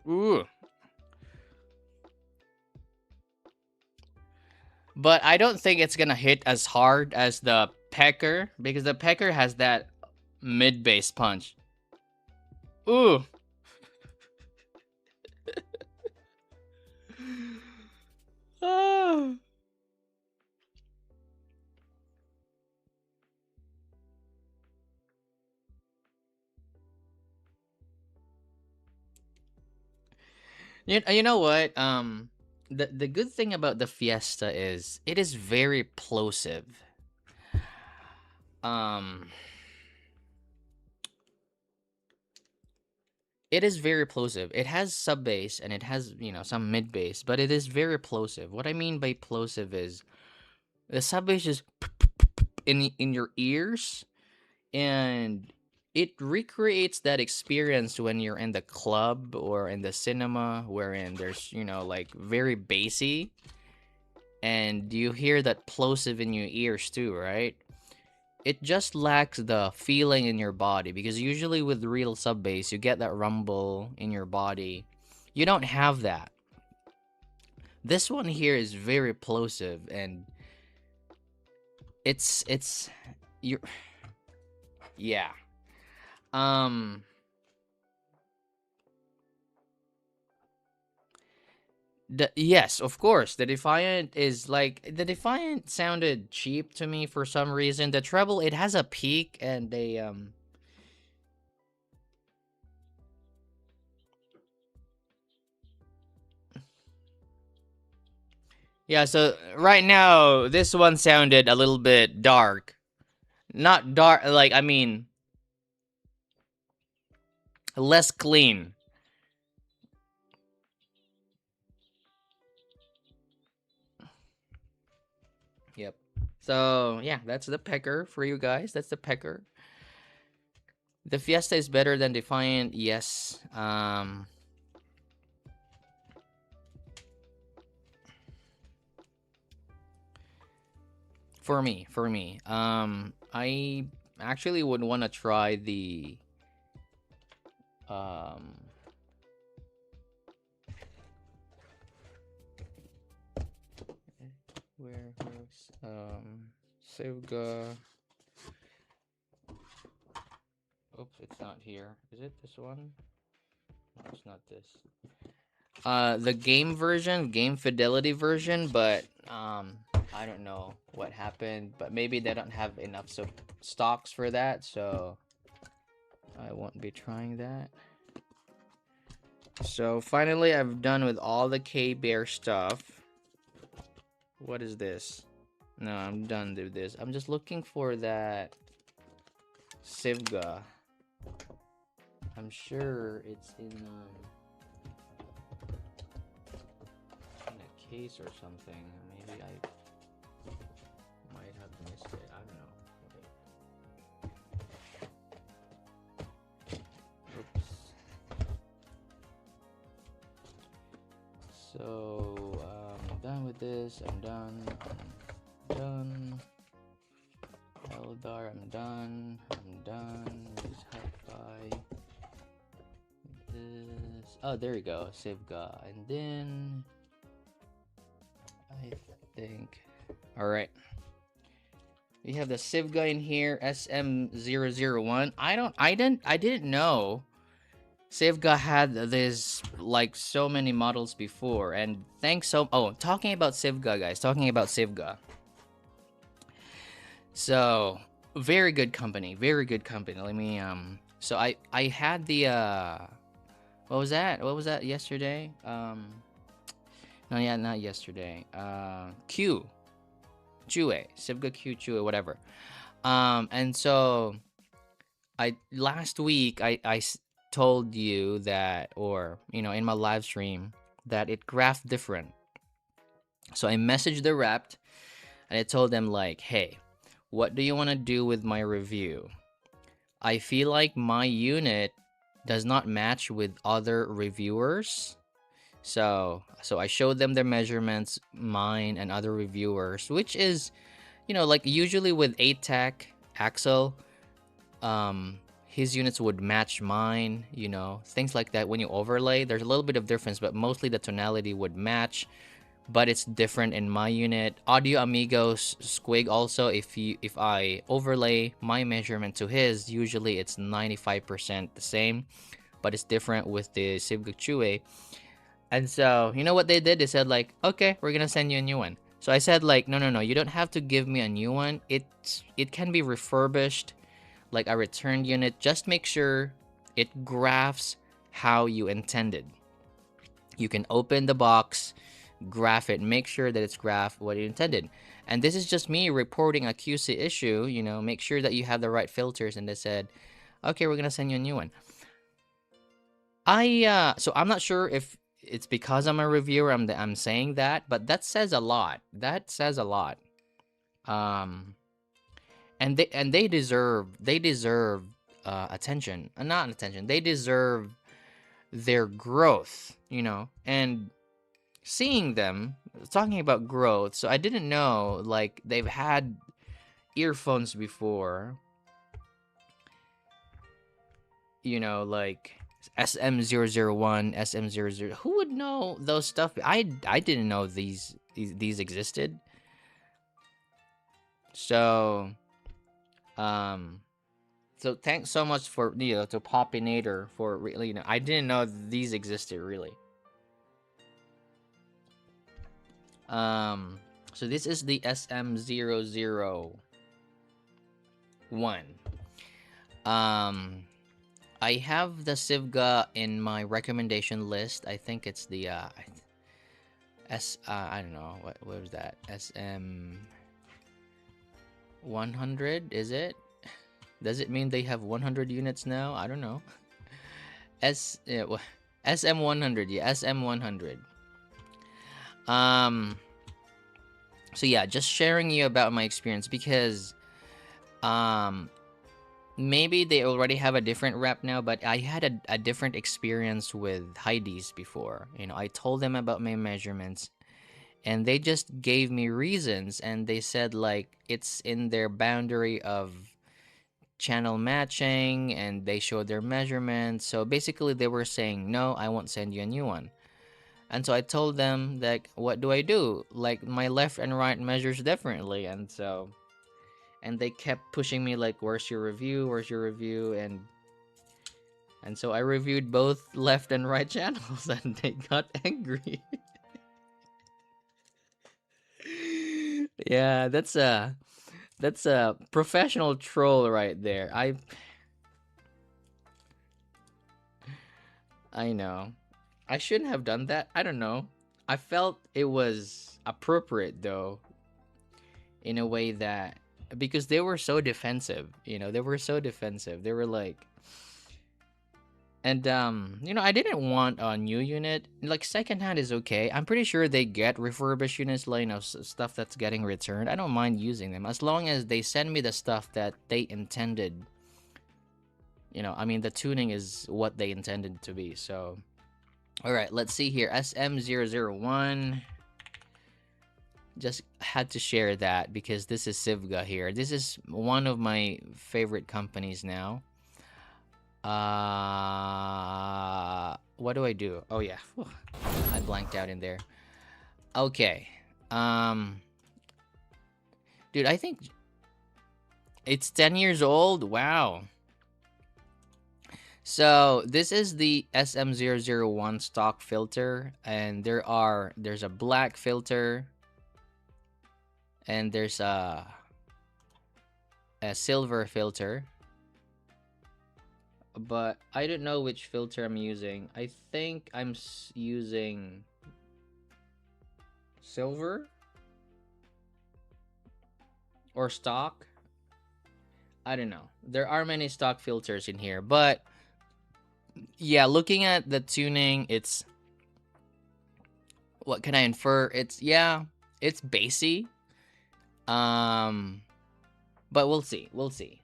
Ooh. But I don't think it's gonna hit as hard as the pecker because the pecker has that mid bass punch. Ooh. Ah. You know what? The good thing about the Fiesta is it is very plosive. Um, it is very plosive. It has sub bass and it has some mid bass, but it is very plosive. What I mean by plosive is the sub bass is in your ears, and it recreates that experience when you're in the club or in the cinema, wherein there's like very bassy, and you hear that plosive in your ears too, right? It just lacks the feeling in your body because usually with real sub bass you get that rumble in your body. You don't have that. This one here is very plosive, and it's you yeah. Um yes, of course. The Defiant is like the Defiant sounded cheap to me for some reason. The treble, it has a peak and yeah, so right now this one sounded a little bit dark. Not dark, like I mean less clean. Yep. So, yeah, that's the pecker for you guys. That's the pecker. The Fiesta is better than Defiant. Yes. For me. I actually would want to try the um where's Sivga. Oops, it's not here. Is it this one? No, it's not this. The game version, game fidelity version, but I don't know what happened, but maybe they don't have enough stocks for that, so I won't be trying that. So finally, I've done with all the K-Bear stuff. What is this? No, I'm done with this. I'm just looking for that Sivga. I'm sure it's in a case or something. Maybe I might have missed it. I don't know. Oops. So I'm done with this. I'm done. I'm done. Eldar, I'm done. I'm done. This hi-fi. This. Oh, there you go. Sivga. And then I think. All right. We have the Sivga in here. SM001. I didn't know Sivga had this like so many models before. And thanks so. Oh, talking about Sivga, guys. Talking about Sivga. So very good company. Very good company. Let me So I had the what was that? What was that yesterday? No, yeah, not yesterday. Q. Chue. Sivga Q Chue, whatever. And so last week I told you that, or in my live stream, that it graphed different. So I messaged the rep and I told them like, hey, what do you want to do with my review? I feel like my unit does not match with other reviewers. So I showed them their measurements, mine and other reviewers, which is, like usually with ATAC Axel, his units would match mine, things like that. When you overlay, there's a little bit of difference, but mostly the tonality would match. but it's different in my unit. Audio Amigos Squig also, if I overlay my measurement to his, usually it's 95% the same, but it's different with the Sivguk Chue. And so, you know what they did? They said like, okay, we're gonna send you a new one. So I said like, no, you don't have to give me a new one. It can be refurbished, like a returned unit. Just make sure it graphs how you intended. You can open the box, graph it, make sure that it's graphed what you intended. And this is just me reporting a QC issue, you know, make sure that you have the right filters. And they said, okay, we're gonna send you a new one. So I'm not sure if it's because I'm a reviewer I'm saying that, but that says a lot. That says a lot. Um, and they deserve attention. Not attention. They deserve their growth, you know. And seeing them talking about growth, so I didn't know like they've had earphones before, you know, like SM001, SM00. Who would know those stuff? I didn't know these existed. So so thanks so much for, you know, to Popinator for really, you know, I didn't know these existed really. So this is the SM001. I have the Sivga in my recommendation list. I think it's the I don't know what was that, SM 100, is it? Does it mean they have 100 units now? I don't know. SM 100, yeah, SM 100. So yeah, just sharing you about my experience because maybe they already have a different rep now, but I had a different experience with Heidi's before. You know, I told them about my measurements and they just gave me reasons, and they said like it's in their boundary of channel matching, and they showed their measurements. So basically they were saying, no, I won't send you a new one. And so I told them that, what do I do? Like my left and right measures differently. And they kept pushing me like, where's your review? Where's your review? And so I reviewed both left and right channels and they got angry. Yeah, that's a professional troll right there. I know. I shouldn't have done that. I don't know. I felt it was appropriate though, in a way that, because they were so defensive, you know, they were so defensive. They were like, and you know, I didn't want a new unit. Like secondhand is okay. I'm pretty sure they get refurbished units, like, you know, stuff that's getting returned. I don't mind using them as long as they send me the stuff that they intended. You know, I mean, the tuning is what they intended to be. So, all right, let's see here. SM001. Just had to share that because this is Sivga here. This is one of my favorite companies now. What do I do? Oh yeah, I blanked out in there. Okay, dude, I think it's 10 years old. Wow. So this is the SM001 stock filter, and there's a black filter, and there's a silver filter. But I don't know which filter I'm using. I think I'm using silver or stock. I don't know. There are many stock filters in here, but yeah, looking at the tuning, it's, what can I infer? It's, yeah, it's bassy. But we'll see. We'll see.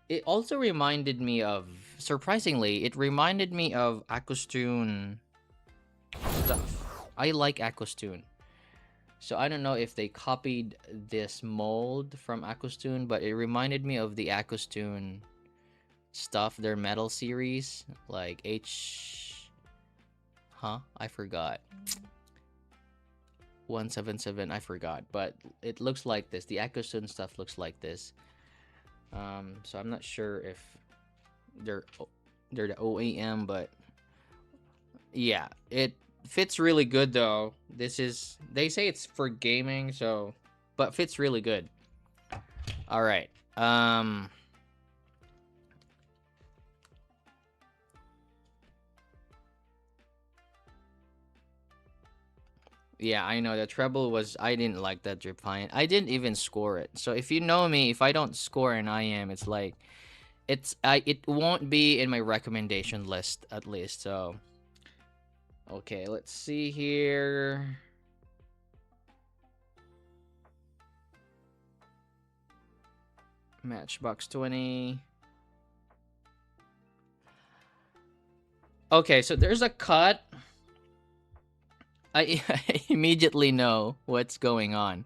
It also reminded me of, surprisingly, it reminded me of Acoustune stuff. I like Acoustune. So I don't know if they copied this mold from Acoustune, but it reminded me of the Acoustune stuff, their metal series, like I forgot. 177, I forgot, but it looks like this. The acous stuff looks like this. So I'm not sure if they're they're the OEM, but yeah, it fits really good though. This is, they say it's for gaming, so, but fits really good. All right. Yeah, I know the treble was, I didn't like that Defiant. I didn't even score it. So if you know me, if I don't score an IM, it's like it won't be in my recommendation list at least. So okay, let's see here. Matchbox 20. Okay, so there's a cut. I immediately know what's going on.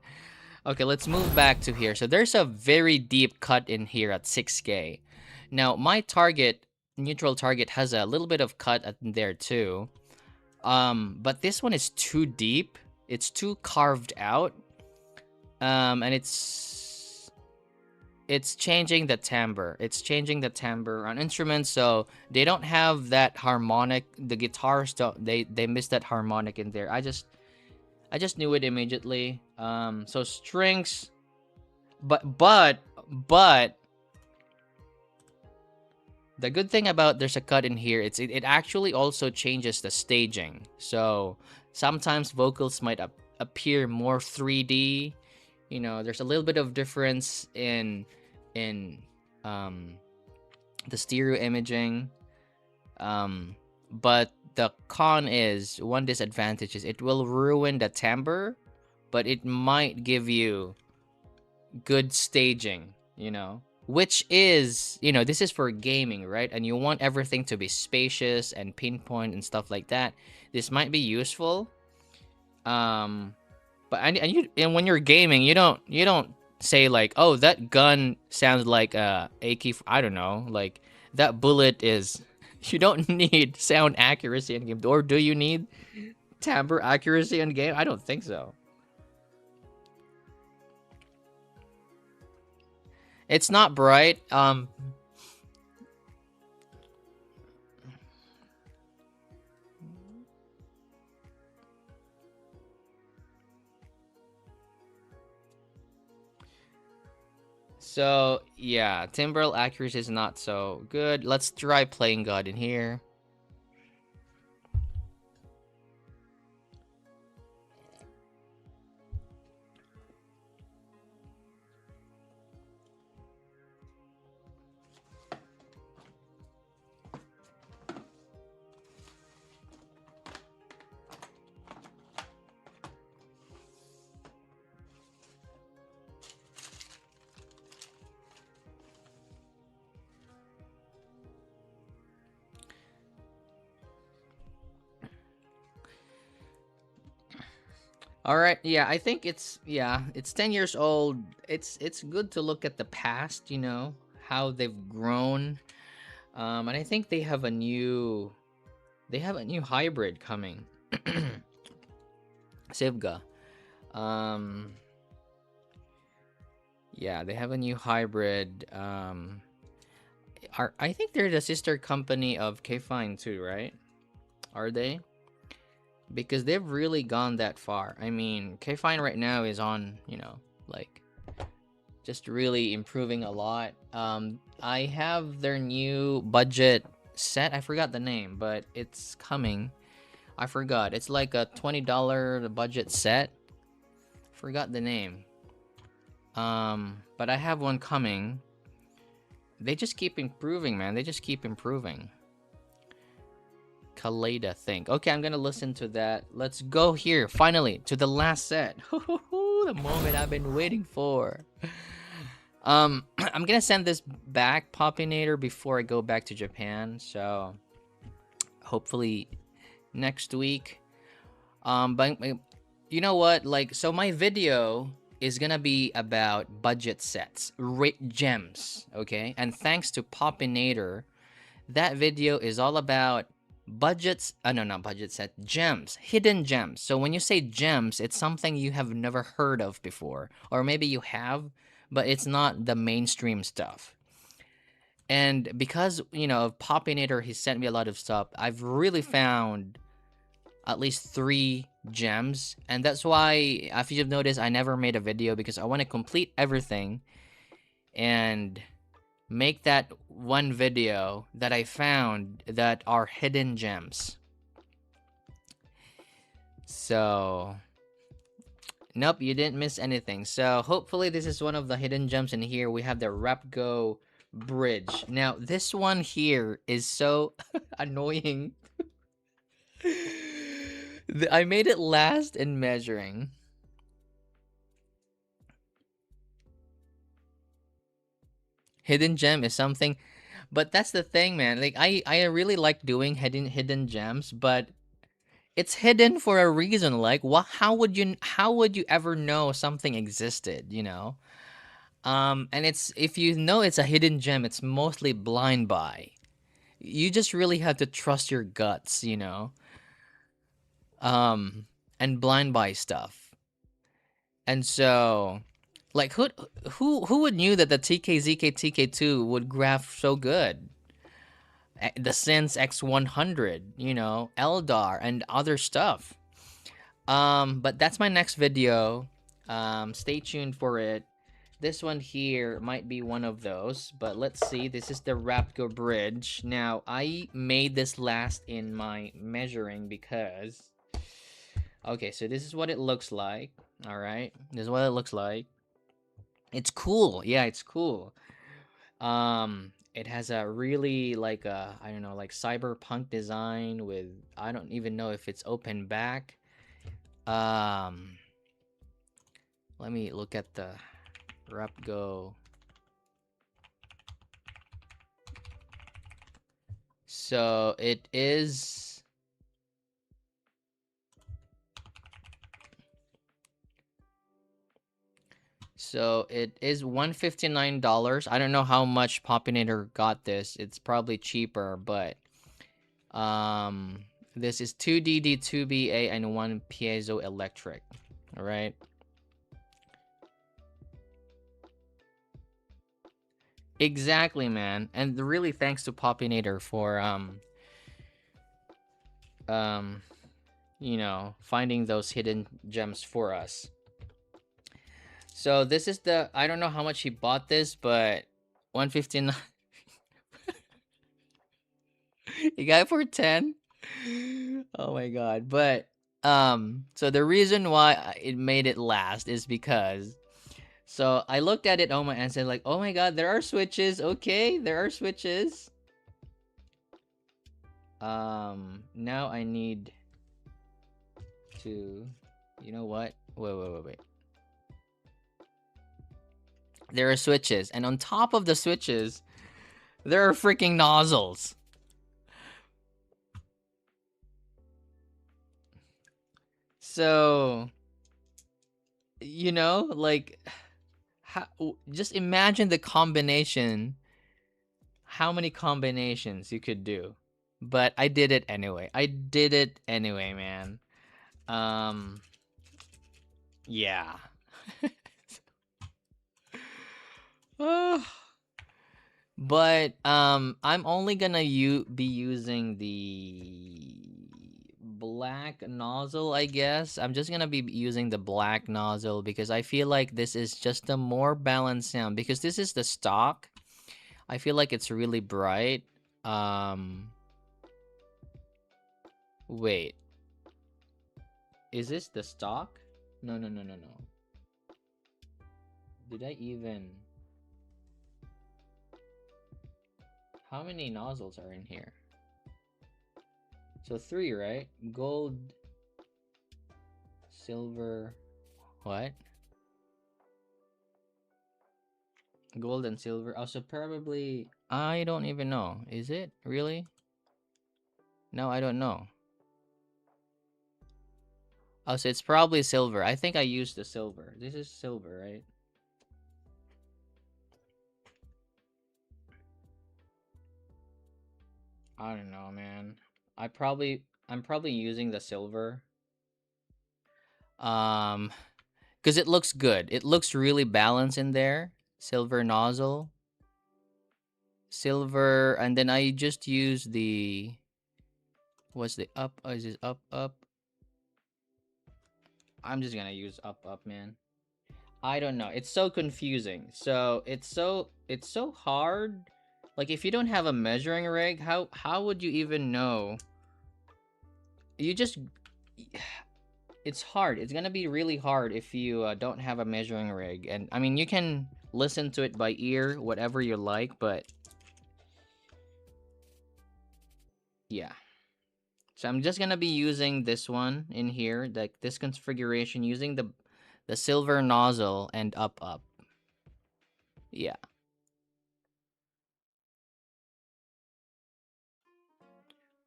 Okay, let's move back to here. So there's a very deep cut in here at 6K. Now, my target, neutral target, has a little bit of cut at there too. But this one is too deep. It's too carved out. And it's changing the timbre. It's changing the timbre on instruments, so they don't have that harmonic. The guitars don't. They miss that harmonic in there. I just knew it immediately. So strings, but the good thing about there's a cut in here, it actually also changes the staging. So sometimes vocals might appear more 3D. You know, there's a little bit of difference in the stereo imaging. But the con is, one disadvantage is it will ruin the timbre, but it might give you good staging, you know, which is, you know, this is for gaming, right? And you want everything to be spacious and pinpoint and stuff like that. This might be useful. But and when you're gaming, you don't say like, oh, that gun sounds like AK. I don't know, like that bullet is. You don't need sound accuracy in game, or do you need timbre accuracy in game? I don't think so. It's not bright. So yeah, timbral accuracy is not so good. Let's try playing God in here. All right, yeah, I think it's 10 years old. It's good to look at the past, you know, how they've grown. And I think they have a new hybrid coming. Sivga. Yeah, they have a new hybrid. I think they're the sister company of K-Fine too, right? Are they? Because they've really gone that far. I mean, K-Fine right now is on, you know, like, just really improving a lot. I have their new budget set. I forgot the name, but it's coming. I forgot. It's like a $20 budget set. Forgot the name. But I have one coming. They just keep improving, man. They just keep improving. Kaleda think. Okay, I'm gonna listen to that. Let's go here, finally, to the last set. The moment I've been waiting for. I'm gonna send this back, Popinator, before I go back to Japan. So, hopefully, next week. But you know what? Like, so my video is gonna be about budget sets, gems, okay? And thanks to Popinator, that video is all about budgets, no, not budget set, gems, hidden gems. So when you say gems, it's something you have never heard of before, or maybe you have, but it's not the mainstream stuff. And because, of Popinator, he sent me a lot of stuff, I've really found at least three gems. And that's why, if you've noticed, I never made a video because I want to complete everything and make that one video that I found that are hidden gems. So, nope, you didn't miss anything. So, hopefully, this is one of the hidden gems in here. We have the Rapgo bridge. Now, this one here is so annoying. I made it last in measuring. Hidden gem is something, but that's the thing, man. Like I really like doing hidden gems, but it's hidden for a reason. Like, what? How would you ever know something existed? And it's if you know it's a hidden gem, it's mostly blind buy. You just really have to trust your guts. Um, and blind buy stuff. And so, like, who would knew that the TKZK TK2 would graph so good? The Sense X100, Eldar and other stuff. But that's my next video. Stay tuned for it. This one here might be one of those, but let's see. This is the Rapco bridge. Now, I made this last in my measuring because... Okay, so this is what it looks like. All right, this is what it looks like. It's cool. Yeah, it's cool. It has a really like I don't know, like cyberpunk design with, I don't even know if it's open back. Um, Let me look at the Rapgo. So it is. So it is $159. I don't know how much Popinator got this. It's probably cheaper, but this is 2DD, 2BA, and 1 piezoelectric. All right. Exactly, man. And really thanks to Popinator for finding those hidden gems for us. So this is the, I don't know how much he bought this, but 159. He got it for 10. Oh my god. But so the reason why it made it last is because, so I looked at it and said like, oh my god, there are switches. Okay, there are switches. Now I need to, you know what? Wait. There are switches, and on top of the switches, there are freaking nozzles. So, like, just imagine the combination, how many combinations you could do. But I did it anyway. Man. Yeah. But I'm only gonna be using the black nozzle, I guess. I'm just gonna be using the black nozzle because I feel like this is just a more balanced sound, because this is the stock. I feel like it's really bright. Wait. Is this the stock? No. Did I even... How many nozzles are in here? So 3, right? Gold, silver, what? Gold and silver. Oh, so probably, I don't even know. Is it really? No, I don't know. Oh, so it's probably silver. I think I used the silver. This is silver, right? I don't know, man. I'm probably using the silver. Um, because it looks good. It looks really balanced in there. Silver nozzle, silver, and then I just use the what's the up? Is it up up? I'm just gonna use up up, man. I don't know. It's so confusing. So it's so hard. Like if you don't have a measuring rig, how would you even know? You just it's hard. It's gonna be really hard if you don't have a measuring rig. And I mean, you can listen to it by ear, whatever you like, but yeah. So I'm just gonna be using this one in here, like this configuration, using the silver nozzle and up up. Yeah.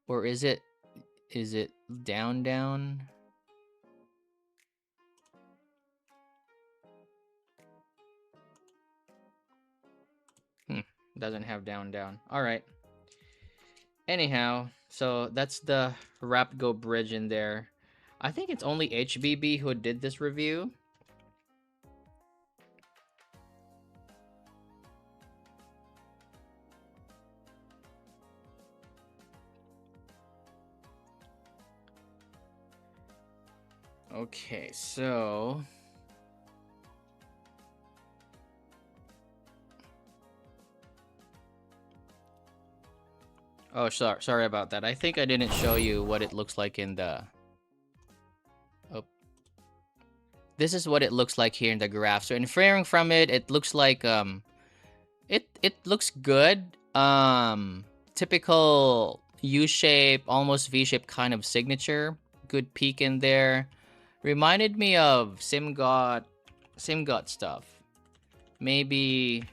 Or is it down down? Doesn't have down down. All right. Anyhow, so that's the Rap Go bridge in there. I think it's only HBB who did this review. Okay, so oh, sorry about that. I think I didn't show you what it looks like in the oh. This is what it looks like here in the graph. So inferring from it, it looks like it looks good. Typical U-shape, almost V-shape kind of signature. Good peak in there. Reminded me of Simgot stuff. Maybe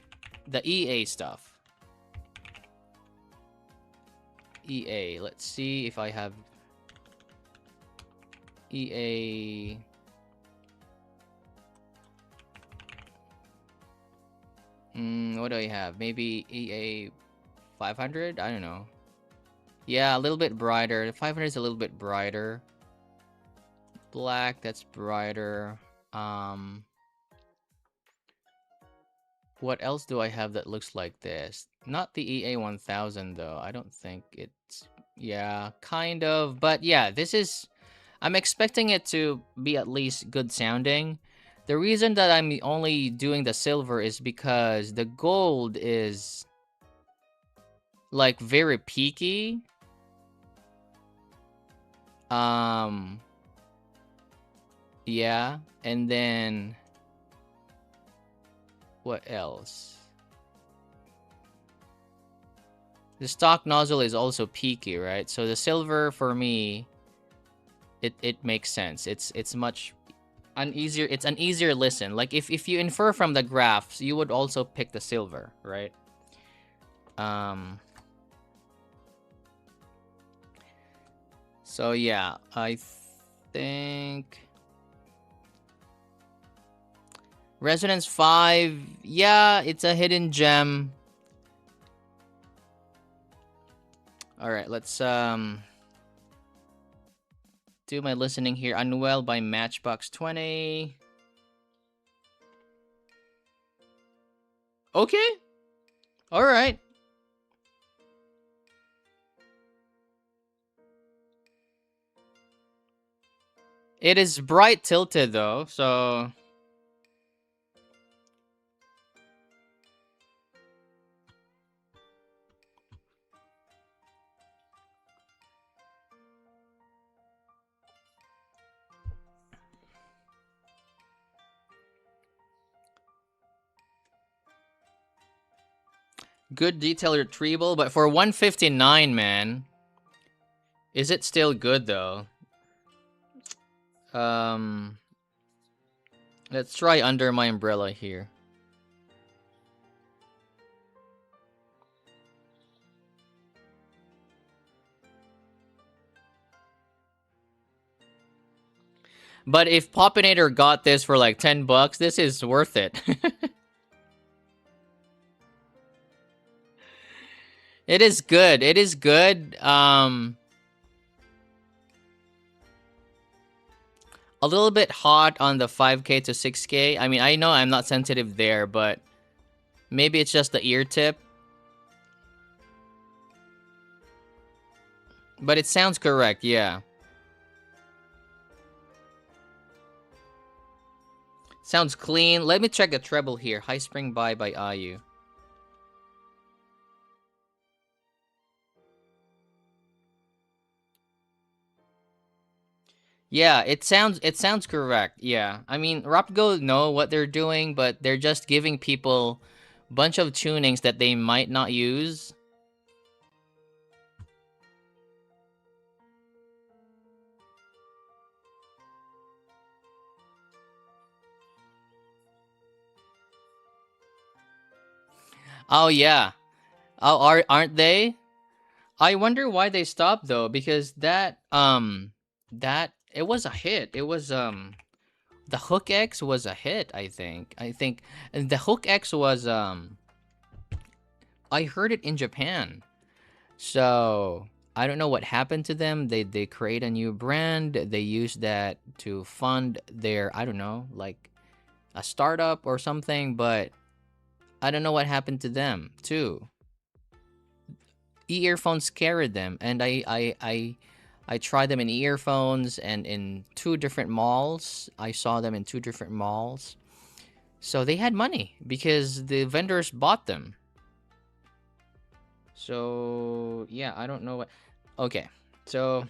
the EA stuff. EA. Let's see if I have EA. What do I have? Maybe EA 500? I don't know. Yeah, a little bit brighter. The 500 is a little bit brighter. Black, that's brighter. What else do I have that looks like this? Not the EA 1000 though. I don't think it's... Yeah, kind of. But yeah, this is... I'm expecting it to be at least good sounding. The reason that I'm only doing the silver is because the gold is... like very peaky. Yeah, and then what else? The stock nozzle is also peaky, right? So the silver for me, it makes sense. It's much an easier listen. Like if you infer from the graphs, you would also pick the silver, right? So yeah, I think Resonance 5, yeah, it's a hidden gem. All right, let's do my listening here. Unwell by Matchbox 20. Okay. All right. It is bright tilted though, so good detail retrieval, but for 159, man. Is it still good though? Let's try Under My Umbrella here. But if Popinator got this for like $10, this is worth it. It is good. It is good. a little bit hot on the 5K to 6K. I mean, I know I'm not sensitive there, but maybe it's just the ear tip. But it sounds correct, yeah. Sounds clean. Let me check the treble here. High Spring by Ayu. Yeah, it sounds correct. Yeah. I mean, Rapgo know what they're doing, but they're just giving people bunch of tunings that they might not use. Oh yeah. Oh, aren't they? I wonder why they stopped though, because that it was a hit. It was the Hook X was a hit, I think. And the Hook X was I heard it in Japan. So I don't know what happened to them. They create a new brand. They use that to fund their, I don't know, like a startup or something, but I don't know what happened to them too. Earphones carried them, and I tried them in earphones and in two different malls. I saw them in two different malls. So they had money because the vendors bought them. So yeah, I don't know what. Okay, so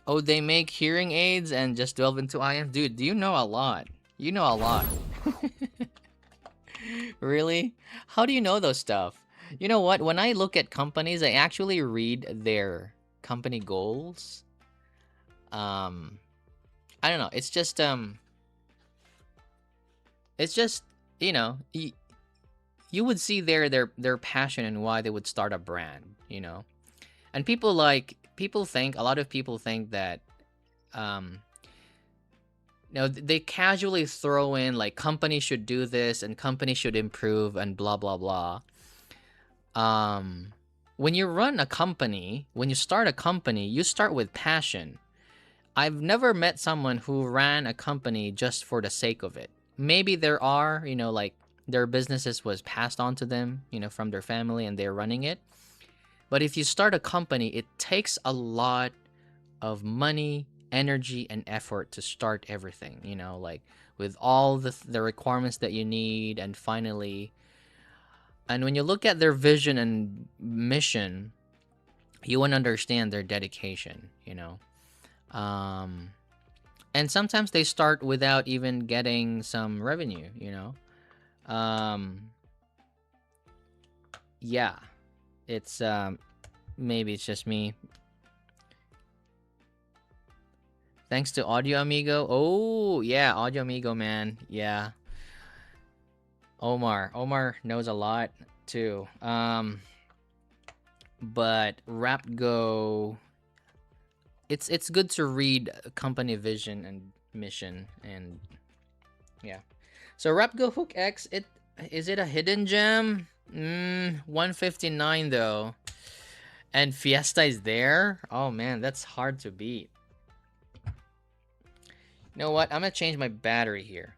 oh, they make hearing aids and just delve into IM. Dude, do you know a lot? You know a lot. Really? How do you know those stuff? You know what? When I look at companies, I actually read their company goals. Um, I don't know. It's just you know, you would see their passion and why they would start a brand. And people think a lot of people think that um they casually throw in like companies should do this and companies should improve and blah blah blah. um when you run a company, when you start a company, you start with passion. I've never met someone who ran a company just for the sake of it. Maybe there are, like their businesses was passed on to them, from their family and they're running it. But if you start a company, it takes a lot of money, energy, and effort to start everything, like with all the requirements that you need. And finally, and when you look at their vision and mission, you won't understand their dedication. Um, and sometimes they start without even getting some revenue. Um, yeah, it's maybe it's just me. Thanks to Audio Amigo. Oh, yeah, Audio Amigo, man. Yeah. Omar knows a lot too. But Rap Go, it's good to read company vision and mission, and yeah. So Rap Go Hook X, is it a hidden gem? 159 though. And Fiesta is there? Oh man, that's hard to beat. You know what? I'm gonna change my battery here.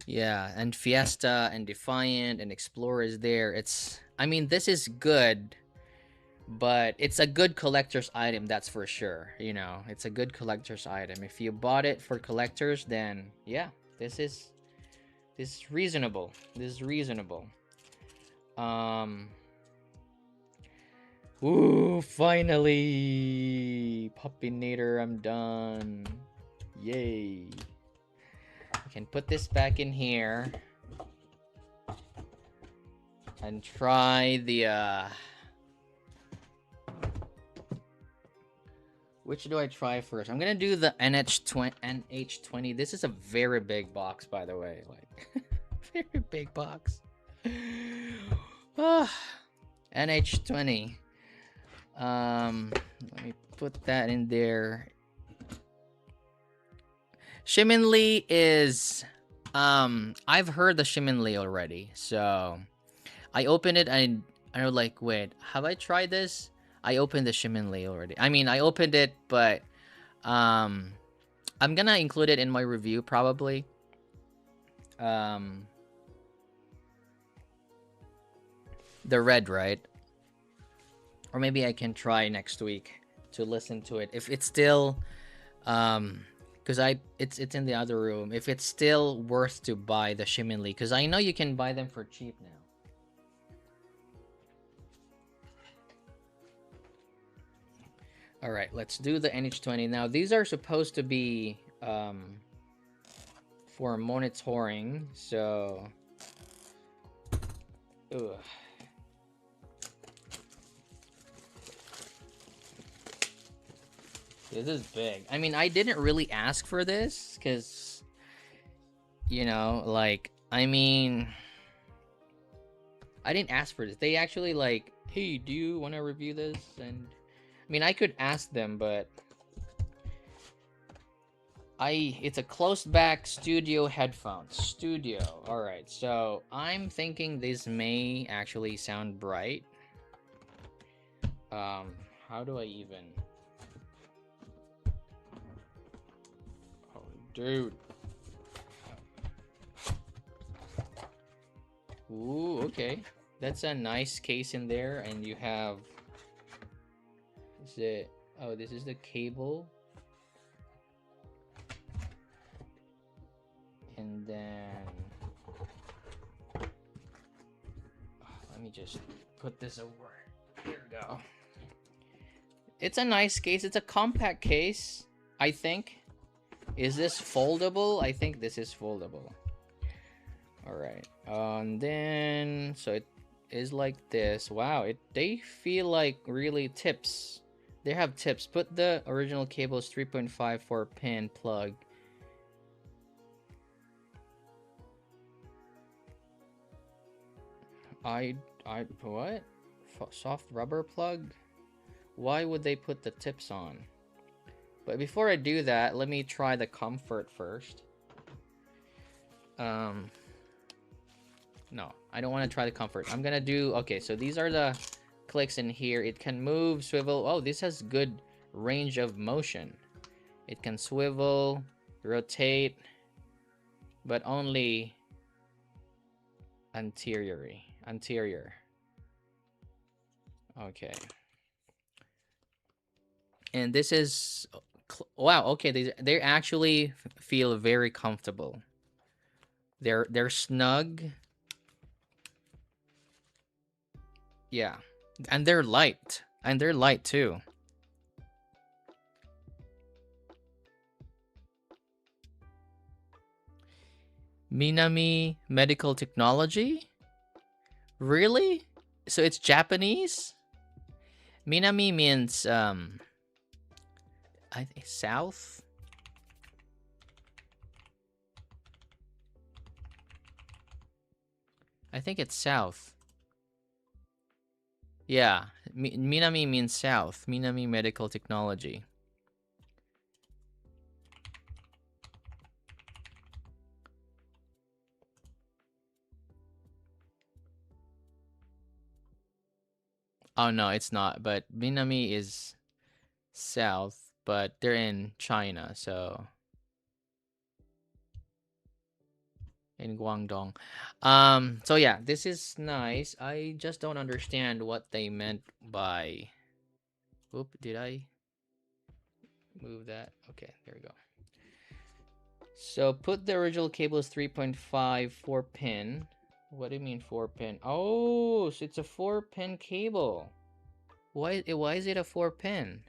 Yeah, and Fiesta and Defiant and Explorer is there. I mean, this is good, but it's a good collector's item, that's for sure. It's a good collector's item. If you bought it for collectors, then yeah, this is reasonable. This is reasonable. Um, ooh, finally, Puppinator, I'm done. Yay. I can put this back in here and try the Which do I try first? I'm gonna do the NH20. This is a very big box, by the way. Like, very big box. Ah, NH20. Let me put that in there. Shiminli is, I've heard the Shiminli already, so I opened it and I was like, wait, have I tried this? I opened the Shiminli already. I mean, I opened it, but I'm gonna include it in my review probably. The red, right? Or maybe I can try next week to listen to it if it's still because it's in the other room. If it's still worth to buy the Shiminli, because I know you can buy them for cheap now. All right, let's do the NH20 now. These are supposed to be for monitoring, so ugh. This is big. I mean, I didn't really ask for this because, you know, like, I mean, I didn't ask for this. They actually like, hey, do you want to review this? And I mean, I could ask them, but it's a closed back studio headphones. Studio. All right. So I'm thinking this may actually sound bright. How do I even? Oh, dude. Ooh, okay. That's a nice case in there, and you have. Is it? Oh, this is the cable. And then let me just put this over. Here we go. It's a nice case. It's a compact case, I think. Is this foldable? I think this is foldable. All right. And then so it is like this. Wow, they feel like really tips. They have tips. Put the original cable's 3.54 pin plug. What? Soft rubber plug? Why would they put the tips on? But before I do that, let me try the comfort first. No, I don't want to try the comfort. I'm gonna do, okay, so these are the clicks in here. It can move, swivel. Oh, this has good range of motion. It can swivel, rotate, but only anterior. Okay. And this is wow, okay, they actually feel very comfortable. They're snug. Yeah. And they're light. And they're light too. Minami Medical Technology? Really? So it's Japanese? Minami means I think south. I think it's south. Yeah, Minami means south. Minami Medical Technology. Oh no, it's not. But Minami is south, but they're in China, so in Guangdong. So yeah, this is nice. I just don't understand what they meant by oop, did I move that? Okay, there we go. So put the original cable's 3.5 4-pin. What do you mean 4-pin? Oh, so it's a 4-pin cable. Why is it a 4-pin?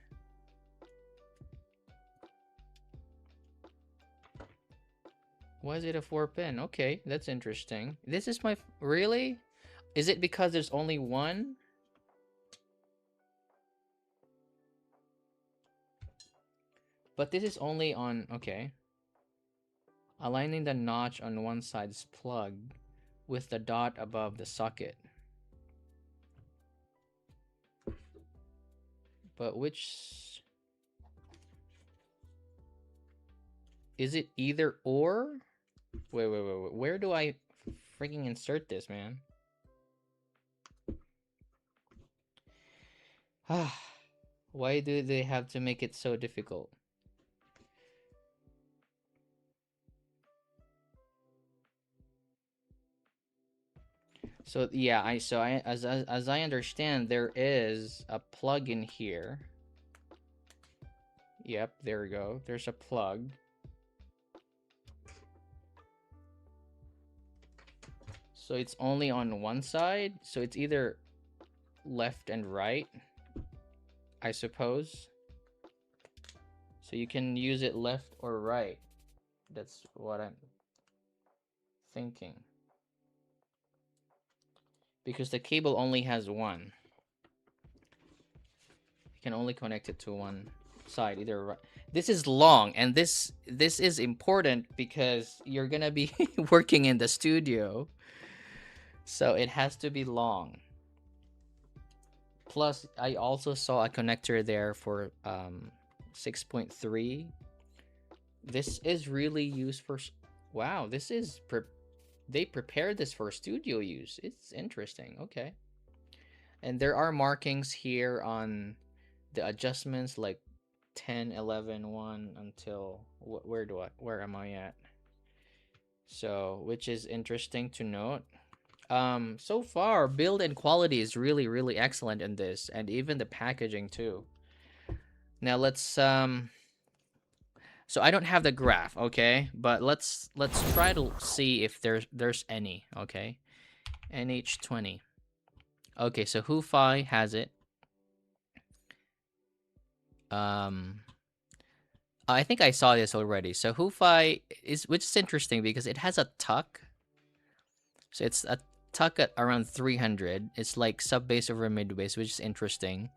Why is it a 4-pin? Okay, that's interesting. This is my... Really? Is it because there's only one? But this is only on, okay. Aligning the notch on one side's plug with the dot above the socket. But which... Is it either or? Wait. Where do I freaking insert this, man? Why do they have to make it so difficult? So yeah, as I understand, there is a plug in here. Yep, there we go. There's a plug. So it's only on one side. So it's either left and right, I suppose. So you can use it left or right. That's what I'm thinking. Because the cable only has one. You can only connect it to one side, either right. This is long, and this is important because you're gonna be working in the studio. So it has to be long. Plus, I also saw a connector there for 6.3. This is really used for... Wow, this is... They prepared this for studio use. It's interesting. Okay. And there are markings here on the adjustments, like 10, 11, 1 until... Where am I at? So, which is interesting to note. So far, build and quality is really, really excellent in this, and even the packaging too. Now let's so I don't have the graph, okay, but let's try to see if there's any, okay. NH20. Okay, so Hu-Fi has it. I think I saw this already. So Hu-Fi is, which is interesting because it has a tuck. So it's a tuck at around 300. It's like sub bass over mid bass, which is interesting.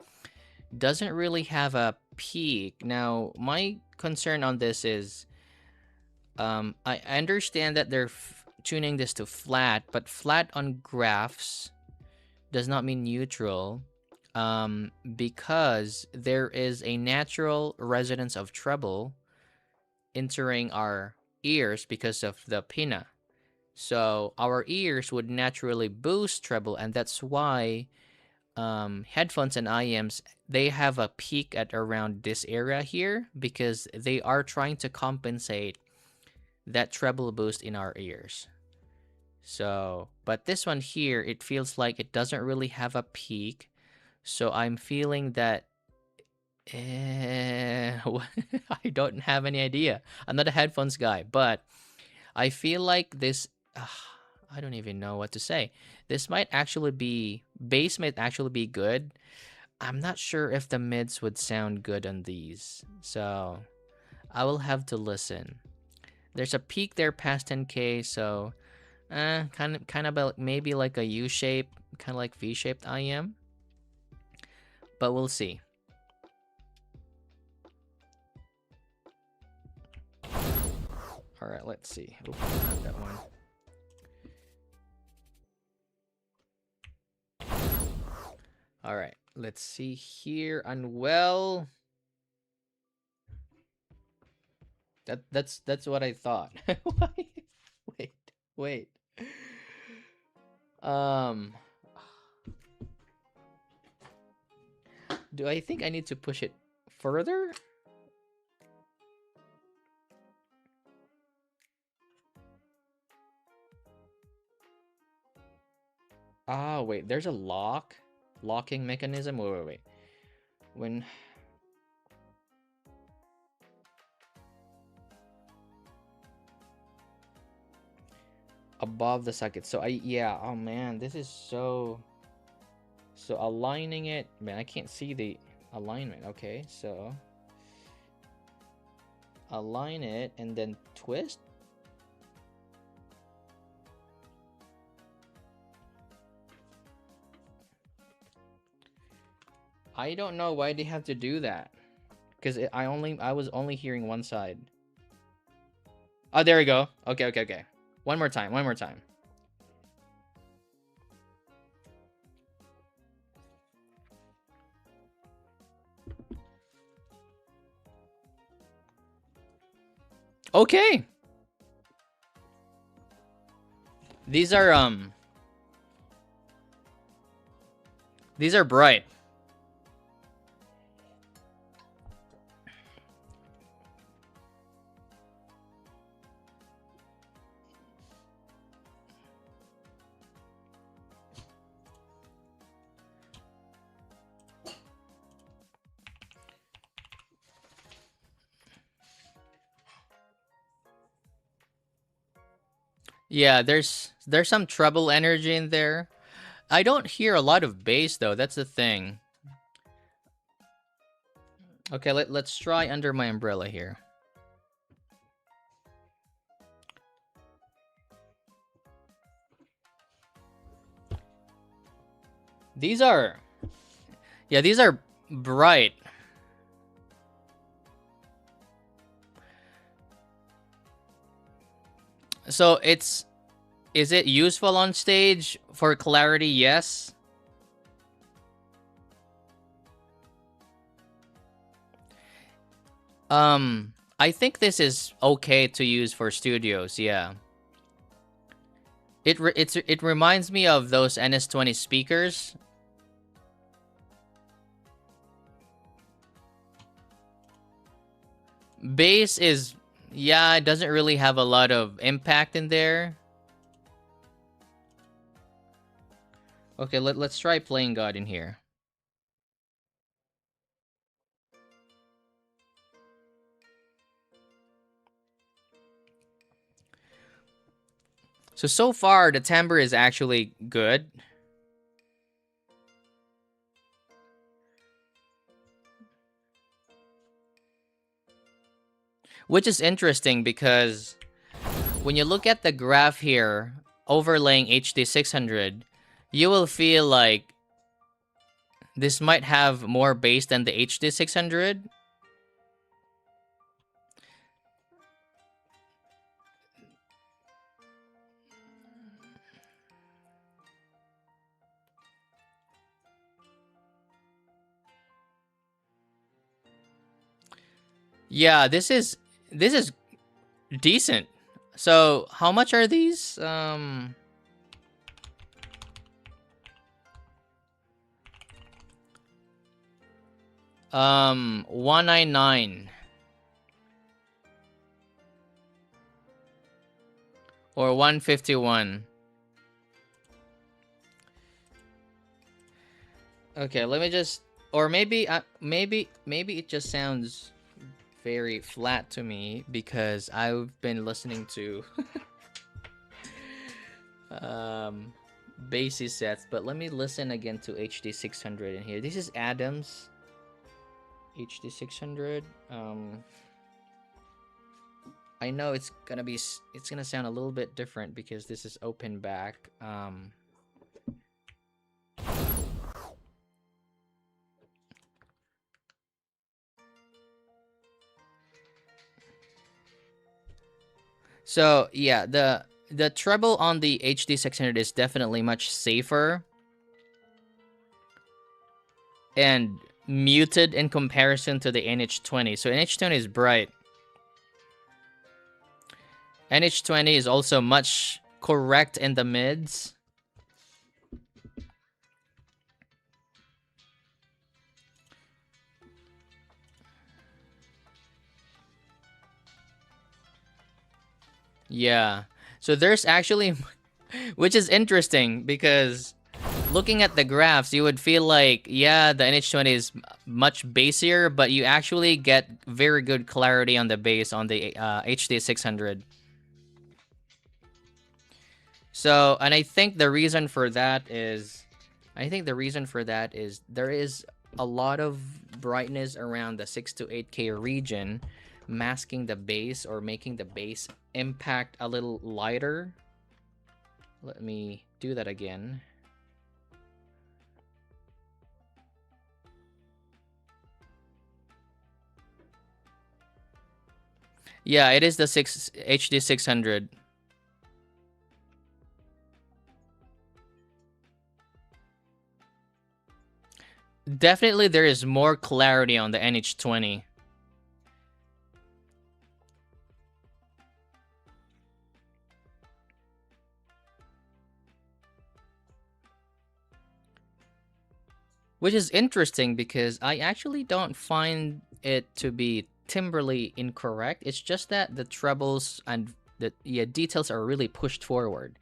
Doesn't really have a peak. Now, my concern on this is, I understand that they're tuning this to flat, but flat on graphs does not mean neutral, because there is a natural resonance of treble entering our ears because of the pinna. So our ears would naturally boost treble, and that's why headphones and IEMs, they have a peak at around this area here because they are trying to compensate that treble boost in our ears. So, but this one here, it feels like it doesn't really have a peak. So I'm feeling that I don't have any idea. I'm not a headphones guy, but I feel like this, I don't even know what to say. This might actually be, bass might actually be good. I'm not sure if the mids would sound good on these. So I will have to listen. There's a peak there past 10K, so kind of maybe like a U shape, kind of like V-shaped IM. But we'll see. All right, let's see. Oops, not that one. All right, let's see here. Unwell. That's what I thought. Wait. Do I think I need to push it further? Ah, wait, there's a locking mechanism. Wait. When above the socket. So yeah, oh man, this is so aligning it, man, I can't see the alignment. Okay, so align it and then twist. I don't know why they have to do that, because I was only hearing one side. Oh, there we go. Okay, okay, okay. One more time. One more time. Okay. These are bright. Yeah, there's some treble energy in there. I don't hear a lot of bass though. That's the thing. Okay, let's try Under My Umbrella here. These are bright. So is it useful on stage for clarity? Yes. I think this is okay to use for studios. Yeah. It reminds me of those NH20 speakers. Bass is, yeah, it doesn't really have a lot of impact in there. Okay, let's try Playing God in here. So far, the timbre is actually good. Which is interesting because when you look at the graph here, overlaying HD 600, you will feel like this might have more bass than the HD 600. Yeah, this is decent. So how much are these? 199 or 151. Okay, let me just, or maybe maybe it just sounds very flat to me because I've been listening to bassy sets, but let me listen again to HD 600 in here. This is Adams HD 600. I know it's gonna sound a little bit different because this is open back. So yeah, the treble on the HD 600 is definitely much safer and muted in comparison to the NH20. So NH20 is bright. NH20 is also much correct in the mids. Yeah. So there's actually, which is interesting because looking at the graphs, you would feel like, yeah, the NH20 is much bassier, but you actually get very good clarity on the bass on the HD 600. So, and I think the reason for that is, there is a lot of brightness around the 6 to 8K region, masking the bass or making the bass impact a little lighter. Let me do that again. Yeah, it is the 6 HD 600. Definitely there is more clarity on the NH20. Which is interesting because I actually don't find it to be timbrally incorrect. It's just that the trebles and the details are really pushed forward,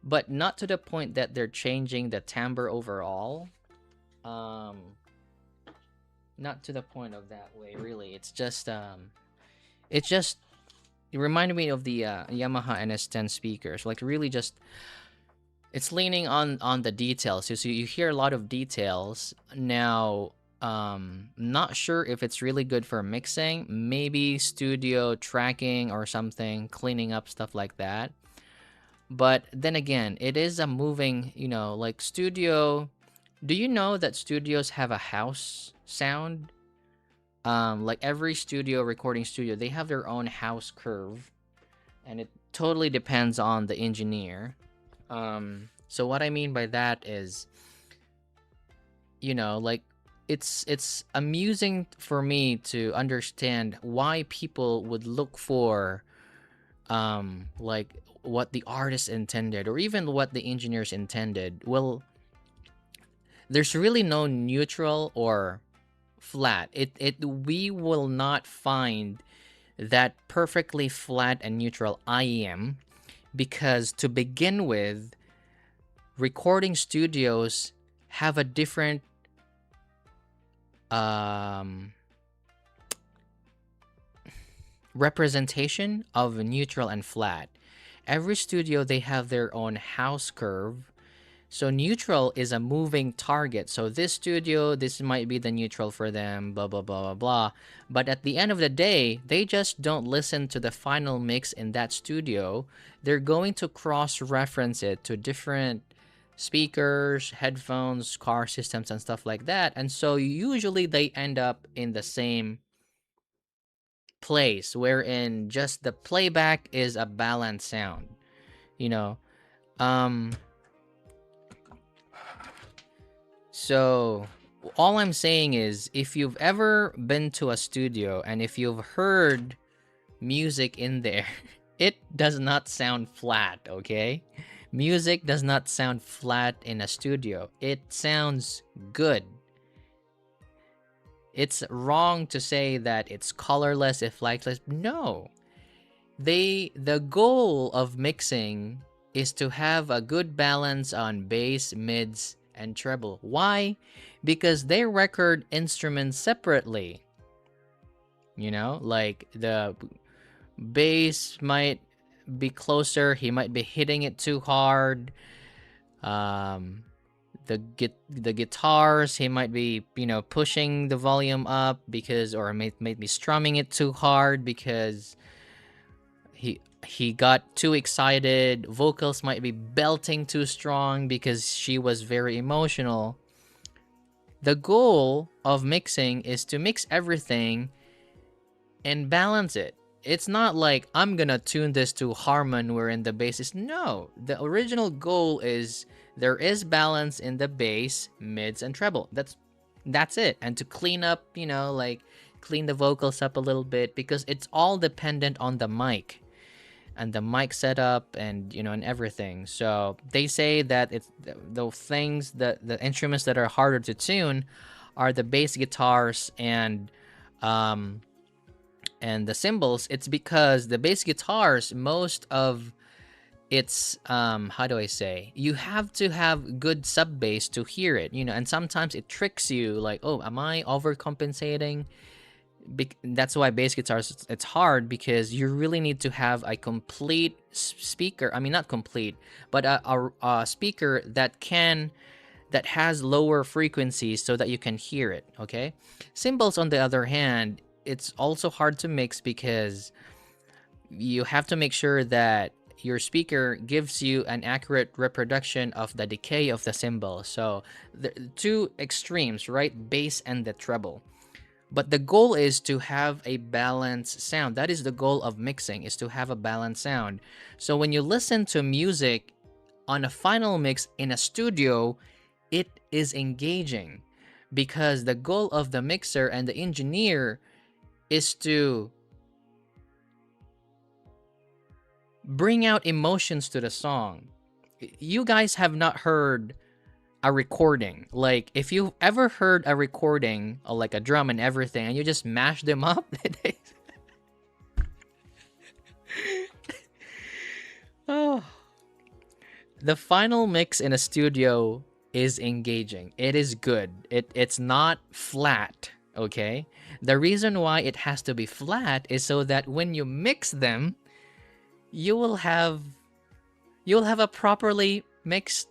but not to the point that they're changing the timbre overall. Um, Not to the point of that way, really. It's just it reminded me of the Yamaha NS10 speakers. Like really, just it's leaning on the details. So you hear a lot of details now. Not sure if it's really good for mixing. Maybe studio tracking or something, cleaning up stuff like that. But then again, it is a moving, like studio. Do you know that studios have a house sound? Like every studio, recording studio, they have their own house curve, and it totally depends on the engineer. So what I mean by that is, like it's amusing for me to understand why people would look for like what the artist intended or even what the engineers intended. Well, there's really no neutral or flat. It we will not find that perfectly flat and neutral IEM because to begin with, recording studios have a different um representation of neutral and flat. Every studio they have their own house curve. So neutral is a moving target. So this studio, this might be the neutral for them, blah blah blah blah blah. But at the end of the day, they just don't listen to the final mix in that studio. They're going to cross-reference it to different speakers, headphones, car systems, and stuff like that. And so usually they end up in the same place, wherein just the playback is a balanced sound. You know, um, So, all I'm saying is if you've ever been to a studio and if you've heard music in there, it does not sound flat, okay? Music does not sound flat in a studio. It sounds good. It's wrong to say that it's colorless, if lightless. No. The goal of mixing is to have a good balance on bass, mids, and treble. Why? Because they record instruments separately. Like the bass might be closer, he might be hitting it too hard. Um, the guitars, he might be pushing the volume up because, or may be strumming it too hard because he got too excited. Vocals might be belting too strong because she was very emotional. The goal of mixing is to mix everything and balance it. It's not like I'm gonna tune this to Harmon wherein the bass is. No, the original goal is there is balance in the bass, mids, and treble. That's it. And to clean up, like clean the vocals up a little bit because it's all dependent on the mic and the mic setup and and everything. So they say that it's the things that the instruments that are harder to tune are the bass guitars and the cymbals. It's because the bass guitars, most of it's how do I say, you have to have good sub bass to hear it, and sometimes it tricks you like, oh, am I overcompensating? That's why bass guitars, it's hard because you really need to have a complete speaker. I mean, not complete, but a speaker that has lower frequencies so that you can hear it. Okay, cymbals on the other hand, it's also hard to mix because you have to make sure that your speaker gives you an accurate reproduction of the decay of the cymbal. So the two extremes, right? Bass and the treble. But the goal is to have a balanced sound. That is the goal of mixing, is to have a balanced sound. So when you listen to music on a final mix in a studio, it is engaging because the goal of the mixer and the engineer is to bring out emotions to the song. You guys have not heard a recording. Like, if you've ever heard a recording, like a drum and everything, and you just mash them up, oh, the final mix in a studio is engaging. It is good. It's not flat, okay? The reason why it has to be flat is so that when you mix them, you will have a properly mixed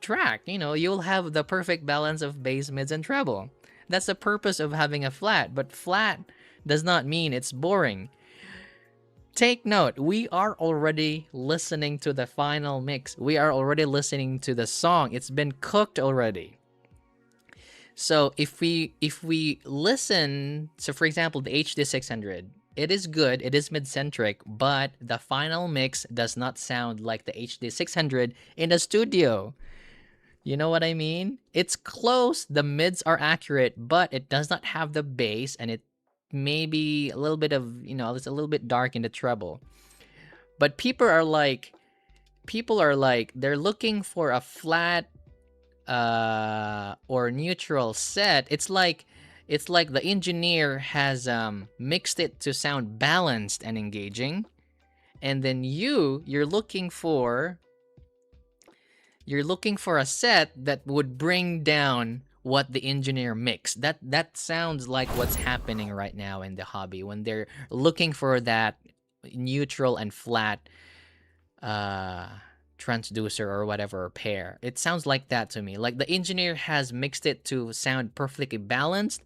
track. You'll have the perfect balance of bass, mids, and treble. That's the purpose of having a flat, but flat does not mean it's boring. Take note, we are already listening to the final mix. We are already listening to the song. It's been cooked already. So if we listen, so for example, the HD 600, it is good, it is mid-centric, but the final mix does not sound like the HD 600 in a studio. You know what I mean? It's close, the mids are accurate, but it does not have the bass, and it may be a little bit of, it's a little bit dark in the treble. But people are like, they're looking for a flat or neutral set. It's like the engineer has mixed it to sound balanced and engaging, and then you're looking for a set that would bring down what the engineer mixed. That sounds like what's happening right now in the hobby when they're looking for that neutral and flat transducer or whatever pair. It sounds like that to me. Like the engineer has mixed it to sound perfectly balanced,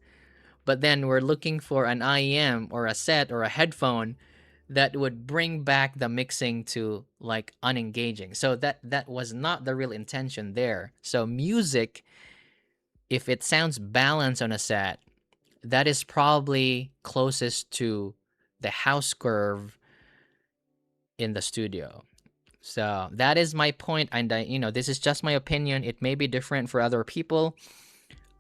but then we're looking for an IEM or a set or a headphone that would bring back the mixing to like unengaging. So that was not the real intention there. So music, if it sounds balanced on a set, that is probably closest to the house curve in the studio. So that is my point, and this is just my opinion. It may be different for other people,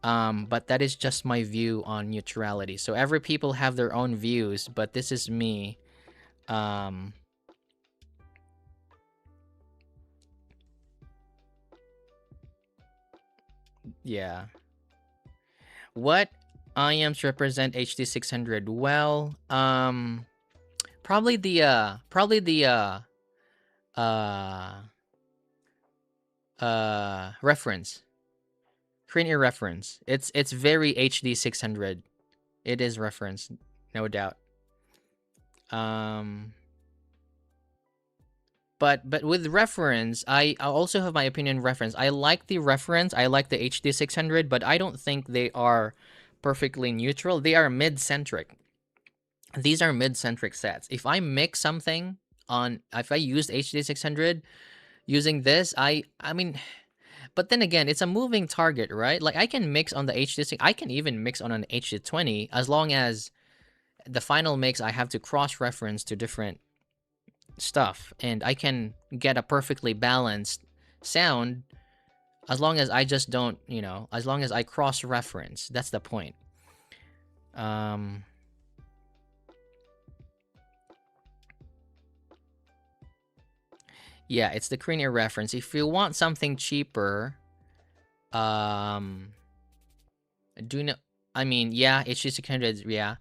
but that is just my view on neutrality. So every people have their own views, but this is me. Yeah. What IMs represent HD 600? Well, probably the uh reference. Screen ear reference. It's very HD 600. It is reference, no doubt. But with reference, I also have my opinion reference. I like the reference. I like the HD 600, but I don't think they are perfectly neutral. They are mid-centric. These are mid-centric sets. If I mix something if I used HD 600 using this, I mean, but then again, it's a moving target, right? Like I can mix on the HD 6, I can even mix on an HD20 as long as the final mix I have to cross-reference to different stuff, and I can get a perfectly balanced sound as long as I just don't, as long as I cross-reference. That's the point. Yeah, it's the Cranier reference. If you want something cheaper, do not. I mean, yeah, HD 600, yeah.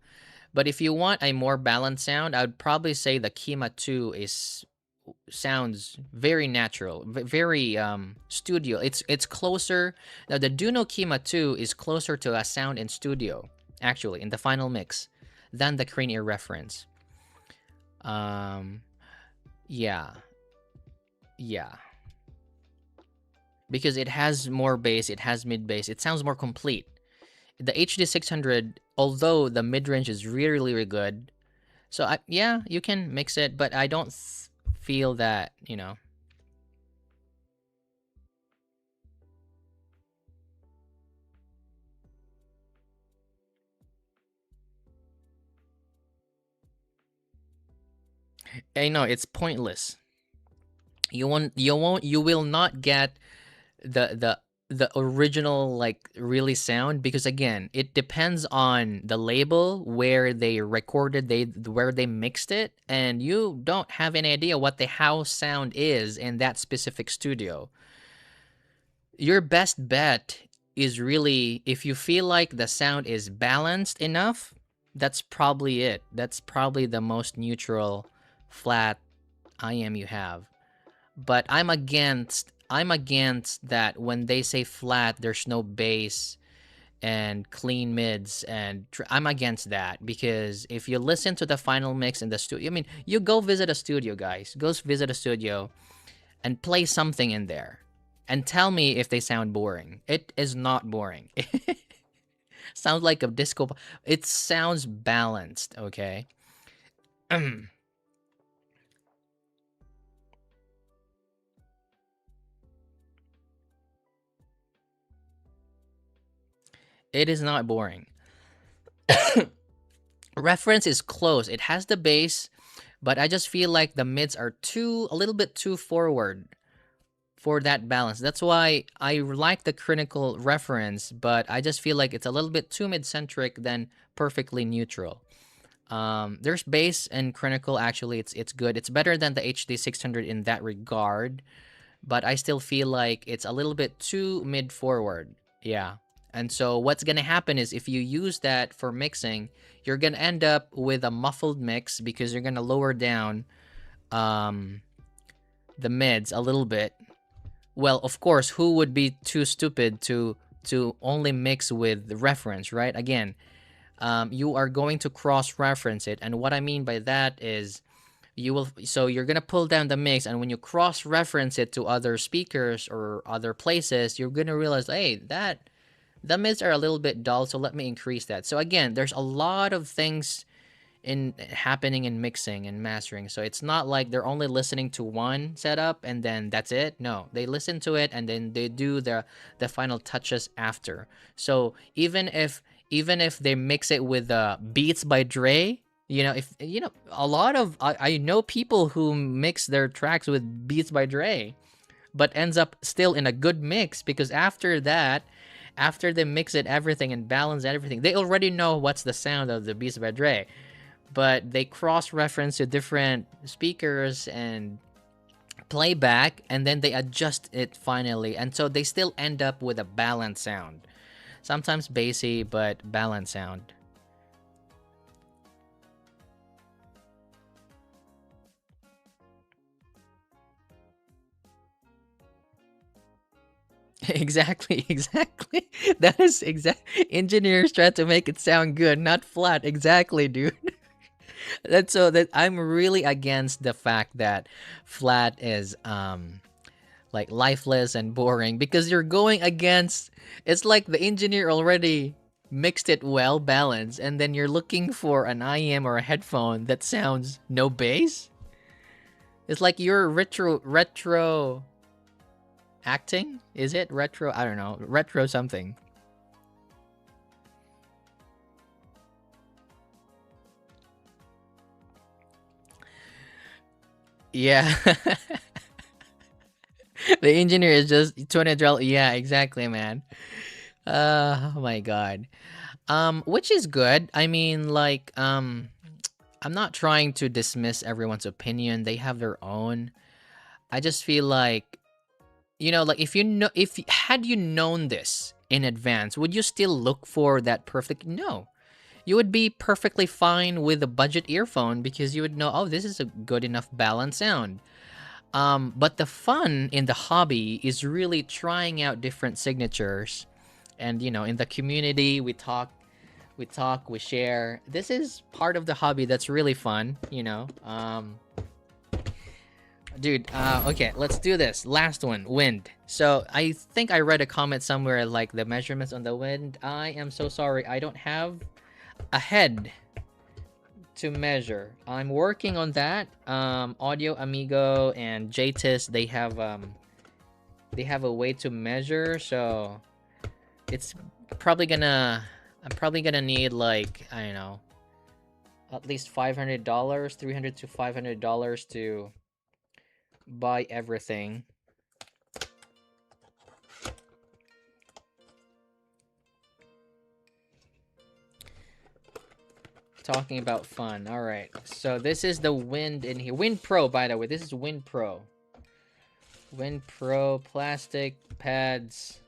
But if you want a more balanced sound, I would probably say the Kima 2 sounds very natural, very studio. It's closer. Now the Duno Kima 2 is closer to a sound in studio, actually, in the final mix, than the Crane Ear reference. Yeah. Yeah. Because it has more bass, it has mid bass, it sounds more complete. The HD 600, although the mid range is really, really good, so yeah, you can mix it, but I don't feel that, I know it's pointless. You will not get the original like really sound, because again it depends on the label where they recorded, where they mixed it, and you don't have any idea what the house sound is in that specific studio. Your best bet is really, if you feel like the sound is balanced enough, that's probably it. That's probably the most neutral flat IM you have. But I'm against that when they say flat, there's no bass and clean mids, and I'm against that, because if you listen to the final mix in the studio, I mean, you go visit a studio, guys. Go visit a studio and play something in there and tell me if they sound boring. It is not boring. Sounds like a disco. It sounds balanced, okay? It is not boring. Reference is close. It has the bass, but I just feel like the mids are a little bit too forward for that balance. That's why I like the critical reference, but I just feel like it's a little bit too mid-centric than perfectly neutral. There's bass and critical. Actually, it's good. It's better than the HD 600 in that regard, but I still feel like it's a little bit too mid forward. Yeah. And so what's going to happen is if you use that for mixing, you're going to end up with a muffled mix, because you're going to lower down um, the mids a little bit. Well, of course, who would be too stupid to only mix with the reference, right? Again, you are going to cross-reference it. And what I mean by that is you're gonna pull down the mix, and when you cross-reference it to other speakers or other places, you're gonna realize, hey, that the mids are a little bit dull, so let me increase that. So again, there's a lot of things in happening in mixing and mastering. So it's not like they're only listening to one setup and then that's it. No, they listen to it and then they do the final touches after. So even if they mix it with Beats by Dre, if a lot of I know people who mix their tracks with Beats by Dre, but ends up still in a good mix, because after that, after they mix it everything and balance everything, they already know what's the sound of the Beats by Dre, but they cross-reference to different speakers and playback, and then they adjust it finally, and so they still end up with a balanced sound. Sometimes bassy, but balanced sound. Exactly, exactly. That is exact. Engineers try to make it sound good, not flat. Exactly, dude. That's so that I'm really against the fact that flat is like lifeless and boring, because you're going against, it's like the engineer already mixed it well balanced, and then you're looking for an IM or a headphone that sounds no bass. It's like you're retro acting. Is it retro? I don't know, retro something. Yeah. The engineer is just 2012. Yeah, exactly, man. Oh my god. Which is good. I mean, like, I'm not trying to dismiss everyone's opinion. They have their own. I just feel like, like, if had you known this in advance, would you still look for that perfect? No. You would be perfectly fine with a budget earphone, because you would know, oh, this is a good enough balanced sound. But the fun in the hobby is really trying out different signatures, and in the community we share. This is part of the hobby that's really fun. Dude, okay, let's do this. Last one, wind. So I think I read a comment somewhere like the measurements on the wind. I am so sorry, I don't have a head to measure. I'm working on that. Audio Amigo and JTIS, they have a way to measure, so it's probably gonna I'm probably gonna need, like, I don't know, at least $500, 300 to $500 to buy everything. Talking about fun. All right. So this is the Wind in here. Wind Pro, by the way. This is Wind Pro. Wind Pro plastic pads.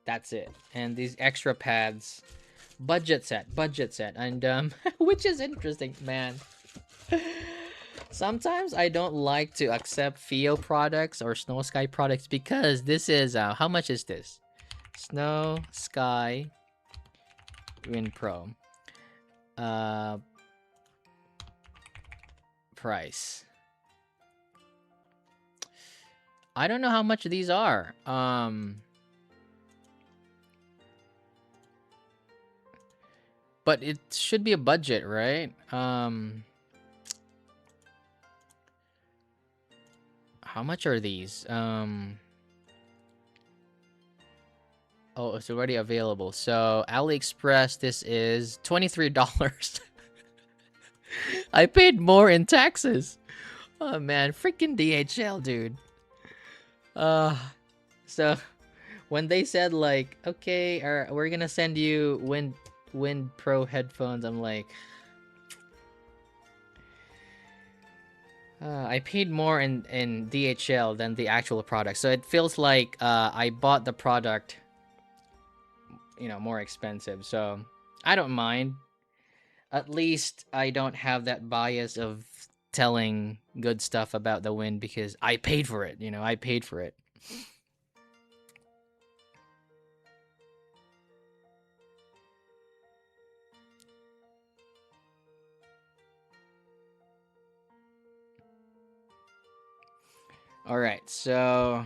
That's it. And these extra pads. Budget set. And which is interesting, man. Sometimes I don't like to accept Fio products or Snowsky products because this is how much is this? Snowsky Wind Pro. Price. I don't know how much these are. But it should be a budget, right? How much are these? Oh, it's already available. So AliExpress, this is $23. I paid more in taxes. Oh man, freaking DHL, dude. So when they said like, okay, we're gonna send you Wind Pro headphones, I'm like, I paid more in DHL than the actual product, so it feels like I bought the product, you know, more expensive. So I don't mind. At least I don't have that bias of telling good stuff about the Wind because I paid for it. You know, I paid for it. All right, so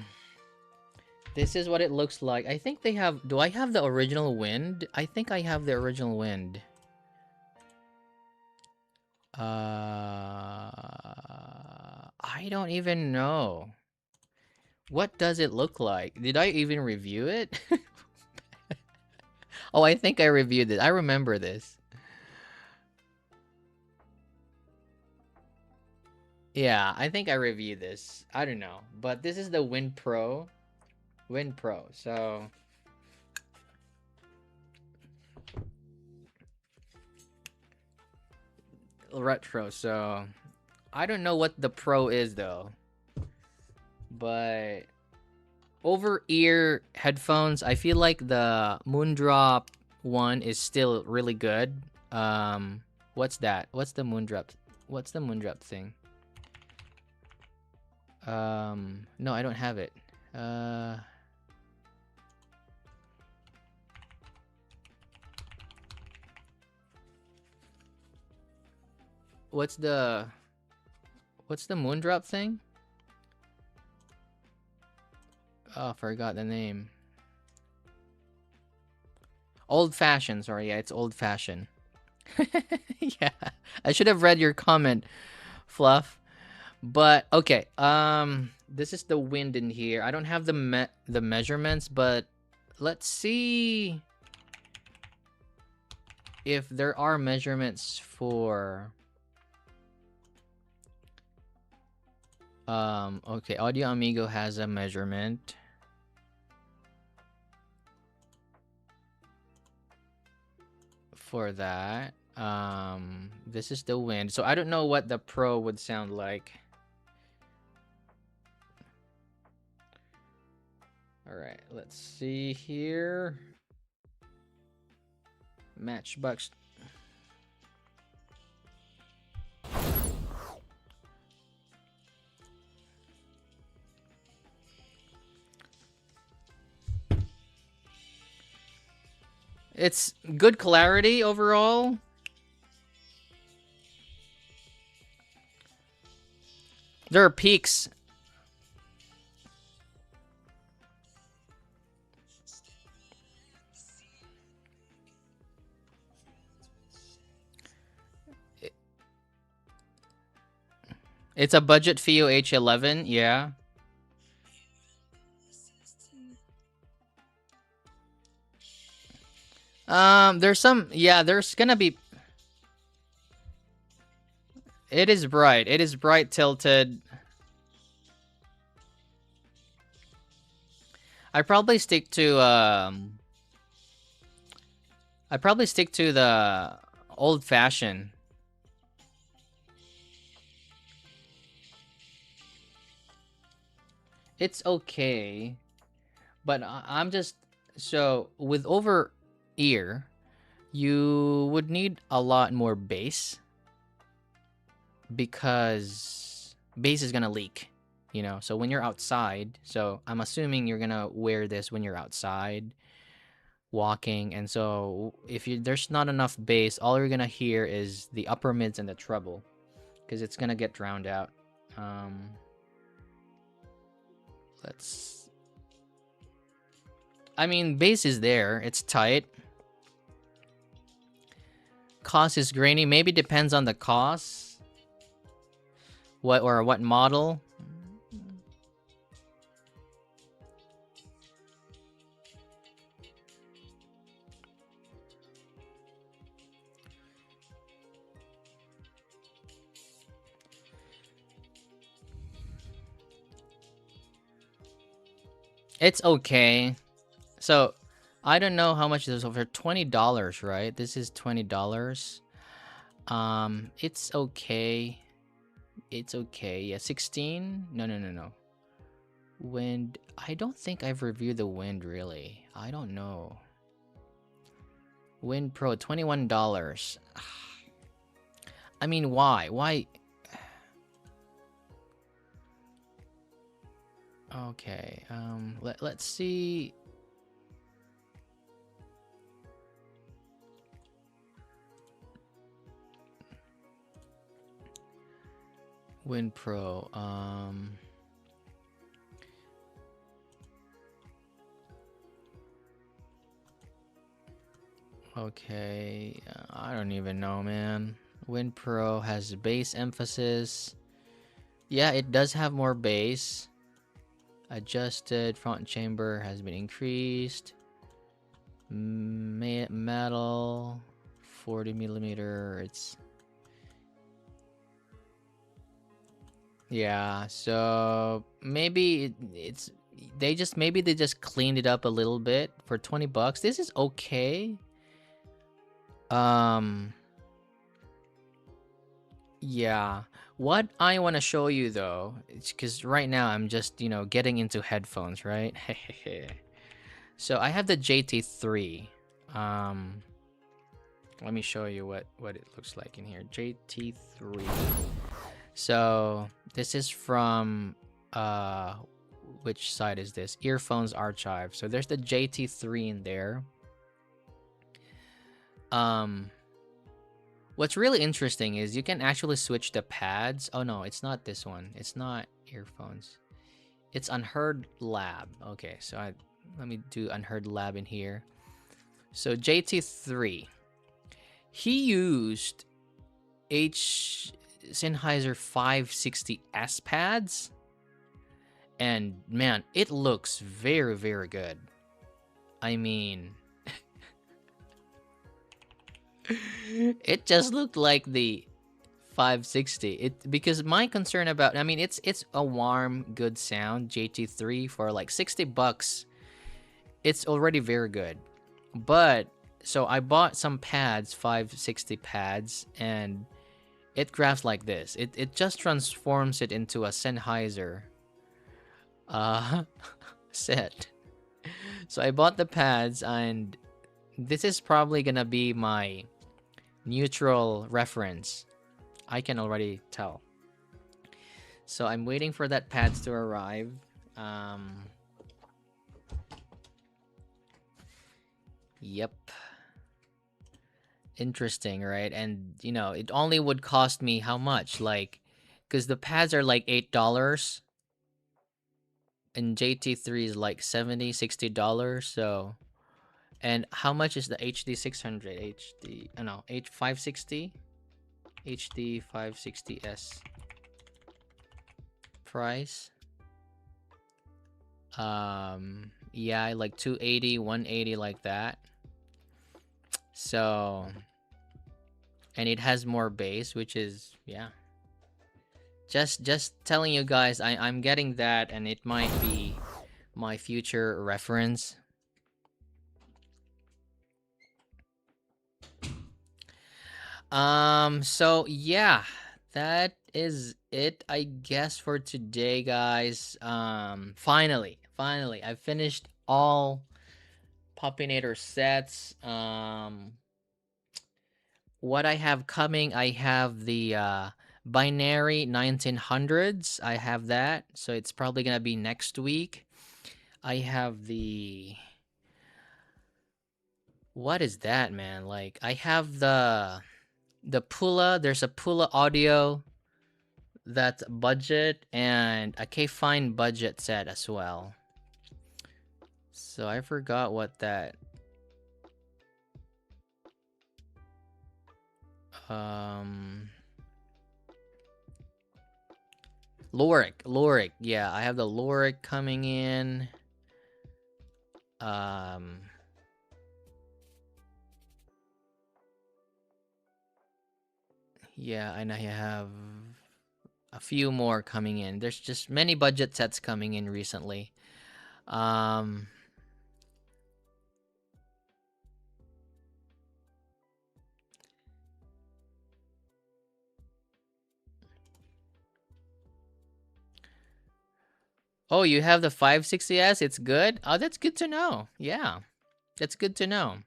this is what it looks like. I think they have... Do I have the original Wind? I think I have the original Wind. I don't even know. What does it look like? Did I even review it? Oh, I think I reviewed it. I remember this. Yeah, I think I reviewed this. I don't know. But this is the Wind Pro. Wind Pro. So... retro. So... I don't know what the Pro is, though. But... over-ear headphones, I feel like the Moondrop one is still really good. What's that? What's the Moondrop? What's the Moondrop thing? No, I don't have it. What's the Moondrop thing? Oh, forgot the name. Old Fashioned, sorry, yeah, it's Old Fashioned. Yeah, I should have read your comment, Fluff. But okay, this is the Wind in here. I don't have the measurements, but let's see if there are measurements for... okay, Audio Amigo has a measurement. For that. This is the Wind. So I don't know what the Pro would sound like. All right, let's see here. Matchbox. It's good clarity overall. There are peaks. It's a budget FIO H11, yeah. There's some, yeah, there's gonna be... It is bright. It is bright tilted. I probably stick to the old fashioned. It's okay, but I'm just so with over ear, you would need a lot more bass because bass is gonna leak, you know. So when you're outside, so I'm assuming you're gonna wear this when you're outside walking, and so if you there's not enough bass, all you're gonna hear is the upper mids and the treble because it's gonna get drowned out. Um, let's. I mean, bass is there. It's tight. Cost is grainy. Maybe depends on the cost. What model? It's okay. So, I don't know how much this is over $20, right? This is $20. It's okay. It's okay. Yeah, 16? No, no, no, no. Wind. I don't think I've reviewed the Wind really. I don't know. Wind Pro, $21. I mean, why? Why? Okay. Let's see. Wind Pro. Okay. I don't even know, man. Wind Pro has bass emphasis. Yeah, it does have more bass. Adjusted front chamber has been increased. Metal 40 millimeter. It's yeah. So maybe it's they just cleaned it up a little bit for $20. This is okay. Yeah. What I want to show you though, because right now I'm just, getting into headphones, right? So I have the JT3. Um, Let me show you what it looks like in here. JT3. So this is from, which side is this? Earphones Archive. So there's the JT3 in there. What's really interesting is you can actually switch the pads. Oh no, it's not this one. It's not earphones. It's Unheard Lab. Okay, so let me do Unheard Lab in here. So JT3, he used Sennheiser 560S pads, and man, it looks very, very good. I mean, it just looked like the 560. Because my concern about, I mean, it's a warm, good sound JT3 for like $60. It's already very good. But so I bought some pads, 560 pads, and it grabs like this. It just transforms it into a Sennheiser set. So I bought the pads, and this is probably gonna be my neutral reference. I can already tell. So I'm waiting for that pads to arrive. Yep. Interesting, right? And it only would cost me how much? Like, because the pads are like $8, and JT3 is like $60. So, and how much is the HD 600? No, H560? HD 560S price? Yeah, like 280, 180, like that. So, and it has more bass, which is, yeah, Just telling you guys, I'm getting that, and it might be my future reference. So yeah, that is it, I guess, for today, guys. Finally, I finished all Popinator sets. What I have coming, I have the binary 1900s. I have that, so it's probably gonna be next week. I have the, what is that, man? Like, I have the Pula. There's a Pula audio that's budget, and a K-Fine budget set as well. So I forgot what that. Loric. Yeah, I have the Loric coming in. Yeah, and I have a few more coming in. There's just many budget sets coming in recently. Oh, you have the 560S? It's good? Oh, that's good to know. Yeah, that's good to know.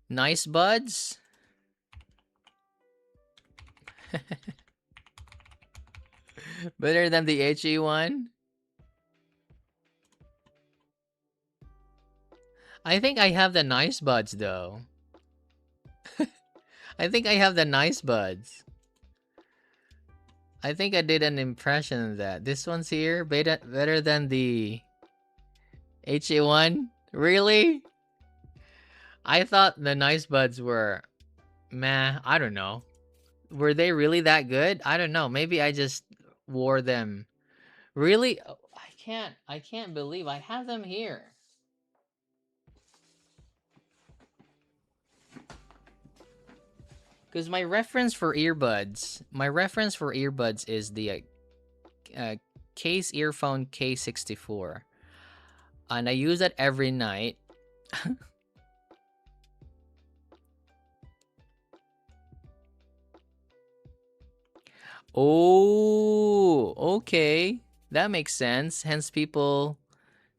Nice buds? Better than the HE one? I think I have the nice buds, though. I think I have the nice buds. I think I did an impression of that. This one's here, better than the HA1? Really? I thought the nice buds were, meh, I don't know. Were they really that good? I don't know. Maybe I just wore them. Really? Oh, I can't believe I have them here. Because my reference for earbuds is the Case Earphone K64. And I use that every night. Oh, okay. That makes sense. Hence, people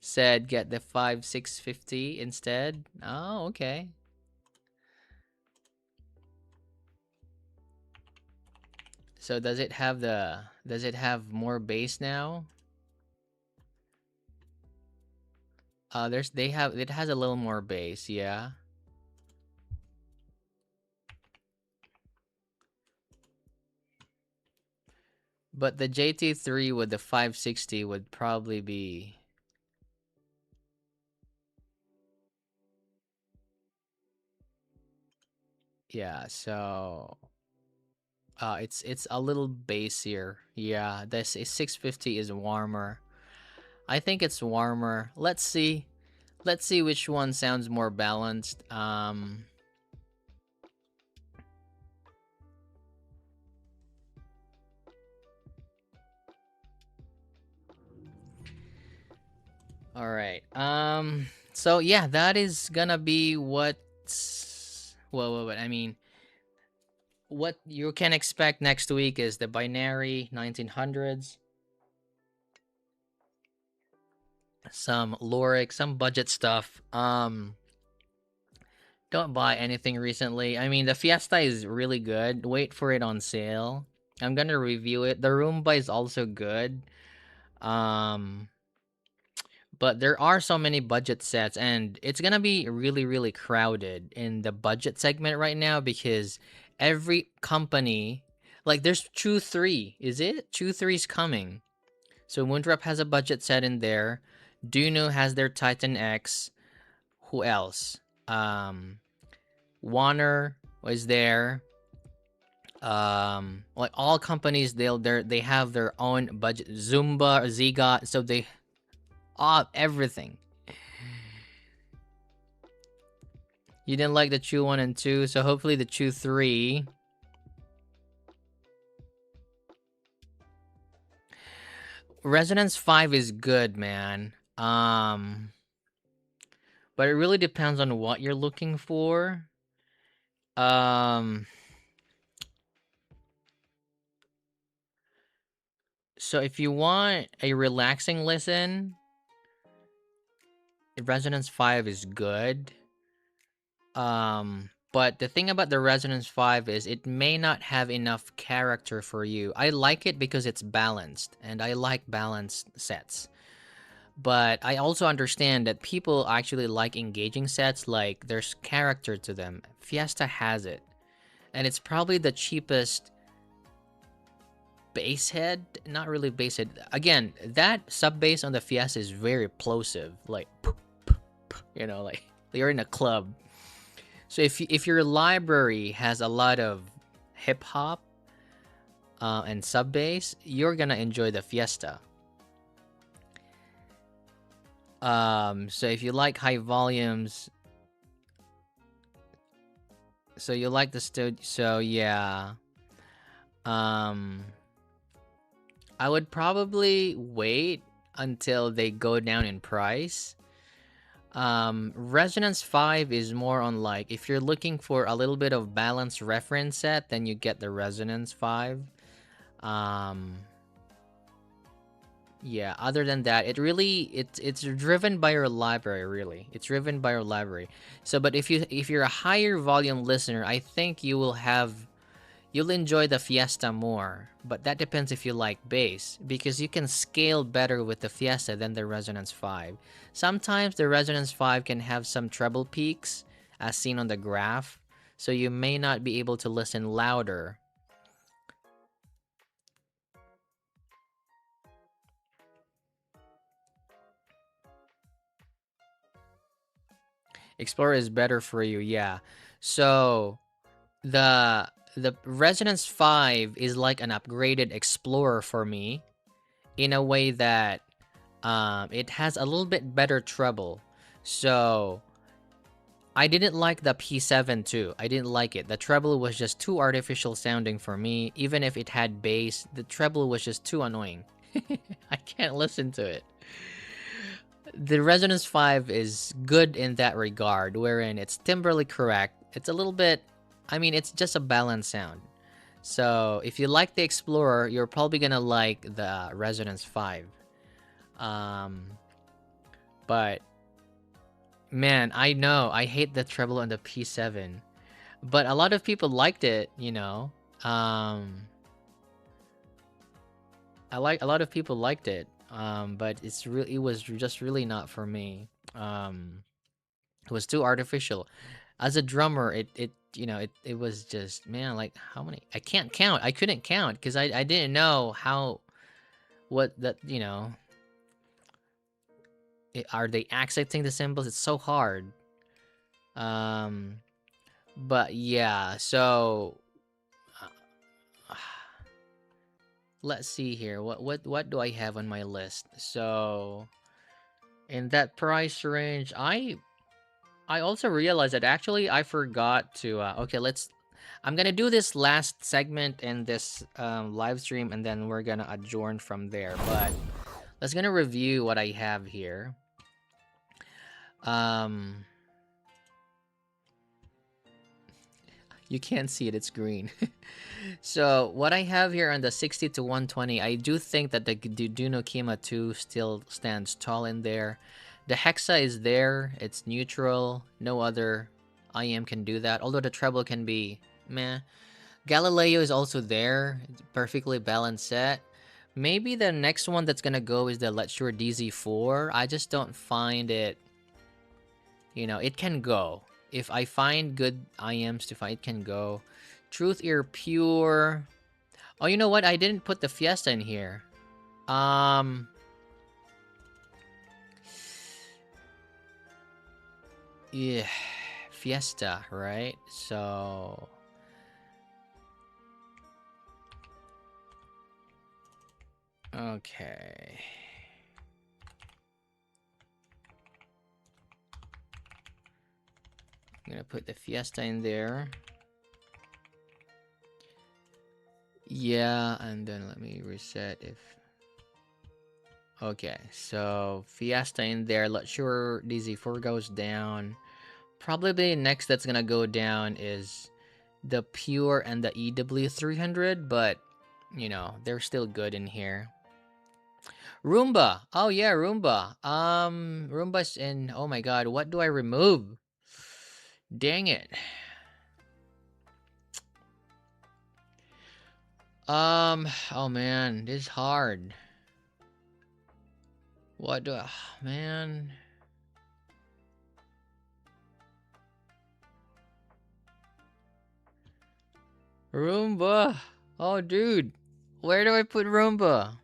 said get the 5650 instead. Oh, okay. So does it have more bass now? It has a little more bass, yeah. But the JT3 with the 560 would probably be, yeah, so it's a little bassier. Yeah, this 650 is warmer. I think it's warmer. Let's see. Let's see which one sounds more balanced. All right. So yeah, that is gonna be what's, well, I mean, what you can expect next week is the binary 1900s, some Loric, some budget stuff. Don't buy anything recently. I mean, the Fiesta is really good. Wait for it on sale. I'm gonna review it. The Roomba is also good. But there are so many budget sets, and it's gonna be really, really crowded in the budget segment right now because every company, like, there's True 3. Is it? True 3's coming. So Moondrop has a budget set in there. Duno has their Titan X. Who else? Warner was there. Like, all companies, they have their own budget. Zumba, Ziga, so they everything. You didn't like the Chew 1 and 2, so hopefully the Chew 3. Resonance 5 is good, man. But it really depends on what you're looking for. So if you want a relaxing listen, Resonance 5 is good. But the thing about the Resonance 5 is it may not have enough character for you. I like it because it's balanced, and I like balanced sets. But I also understand that people actually like engaging sets, like there's character to them. Fiesta has it. And it's probably the cheapest bass head. Not really bass head. Again, that sub bass on the Fiesta is very plosive. Like, you know, like you're in a club. So if your library has a lot of hip hop and sub bass, you're gonna enjoy the Fiesta. So if you like high volumes, so you like the studio, so yeah. I would probably wait until they go down in price. Resonance 5 is more on like, if you're looking for a little bit of balanced reference set, then you get the Resonance 5. Yeah, other than that, it's driven by your library, really. It's driven by your library. So, but if you're a higher volume listener, I think you'll enjoy the Fiesta more. But that depends if you like bass, because you can scale better with the Fiesta than the Resonance 5. Sometimes the Resonance 5 can have some treble peaks, as seen on the graph, so you may not be able to listen louder. Explorer is better for you, yeah. So the Resonance 5 is like an upgraded Explorer for me, in a way that it has a little bit better treble. So I didn't like the P7 too. I didn't like it. The treble was just too artificial sounding for me. Even if it had bass, the treble was just too annoying. I can't listen to it. The Resonance 5 is good in that regard, wherein it's timbrally correct. It's a little bit, I mean, it's just a balanced sound. So if you like the Explorer, you're probably gonna like the Resonance 5. But man, I know I hate the treble on the P7, but a lot of people liked it. You know, a lot of people liked it. But it was just really not for me. It was too artificial. As a drummer, it was just, man, like, how many? I can't count. I couldn't count because I didn't know what that, are they accenting the symbols? It's so hard. But yeah, so let's see here. What do I have on my list? So in that price range, I also realized that actually I forgot to okay, I'm gonna do this last segment in this live stream, and then we're gonna adjourn from there. But let's gonna review what I have here. You can't see it, it's green. So what I have here on the 60 to 120, I do think that the Duno Kima 2 still stands tall in there. The Hexa is there, it's neutral, no other IM can do that, although the treble can be meh. Galileo is also there, it's a perfectly balanced set. Maybe the next one that's gonna go is the Let's Sure DZ4. I just don't find it, it can go. If I find good IMs to find, it can go. Truth Ear Pure. Oh, you know what? I didn't put the Fiesta in here. Yeah, Fiesta, right? So okay. I'm gonna put the Fiesta in there. Yeah, and then let me reset if... Okay, so Fiesta in there. Let's sure DZ4 goes down. Probably next that's gonna go down is the Pure and the EW300, but you know, they're still good in here. Roomba. Oh yeah, Roomba. Roomba's in... Oh my god, what do I remove? Dang it. Oh man, this is hard. What do I... Man. Roomba. Oh dude. Where do I put Roomba?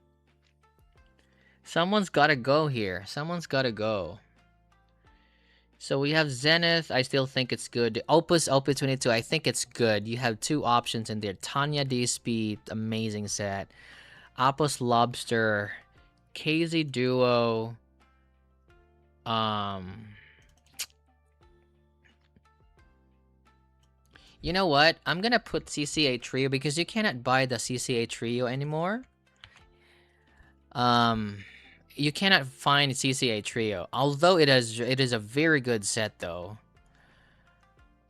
Someone's gotta go here. Someone's gotta go. So we have Zenith. I still think it's good. Opus 22. I think it's good. You have two options in there. Tanya D-Speed. Amazing set. Apos Lobster. KZ Duo. You know what? I'm gonna put CCA Trio because you cannot buy the CCA Trio anymore. You cannot find CCA Trio, although it is a very good set though.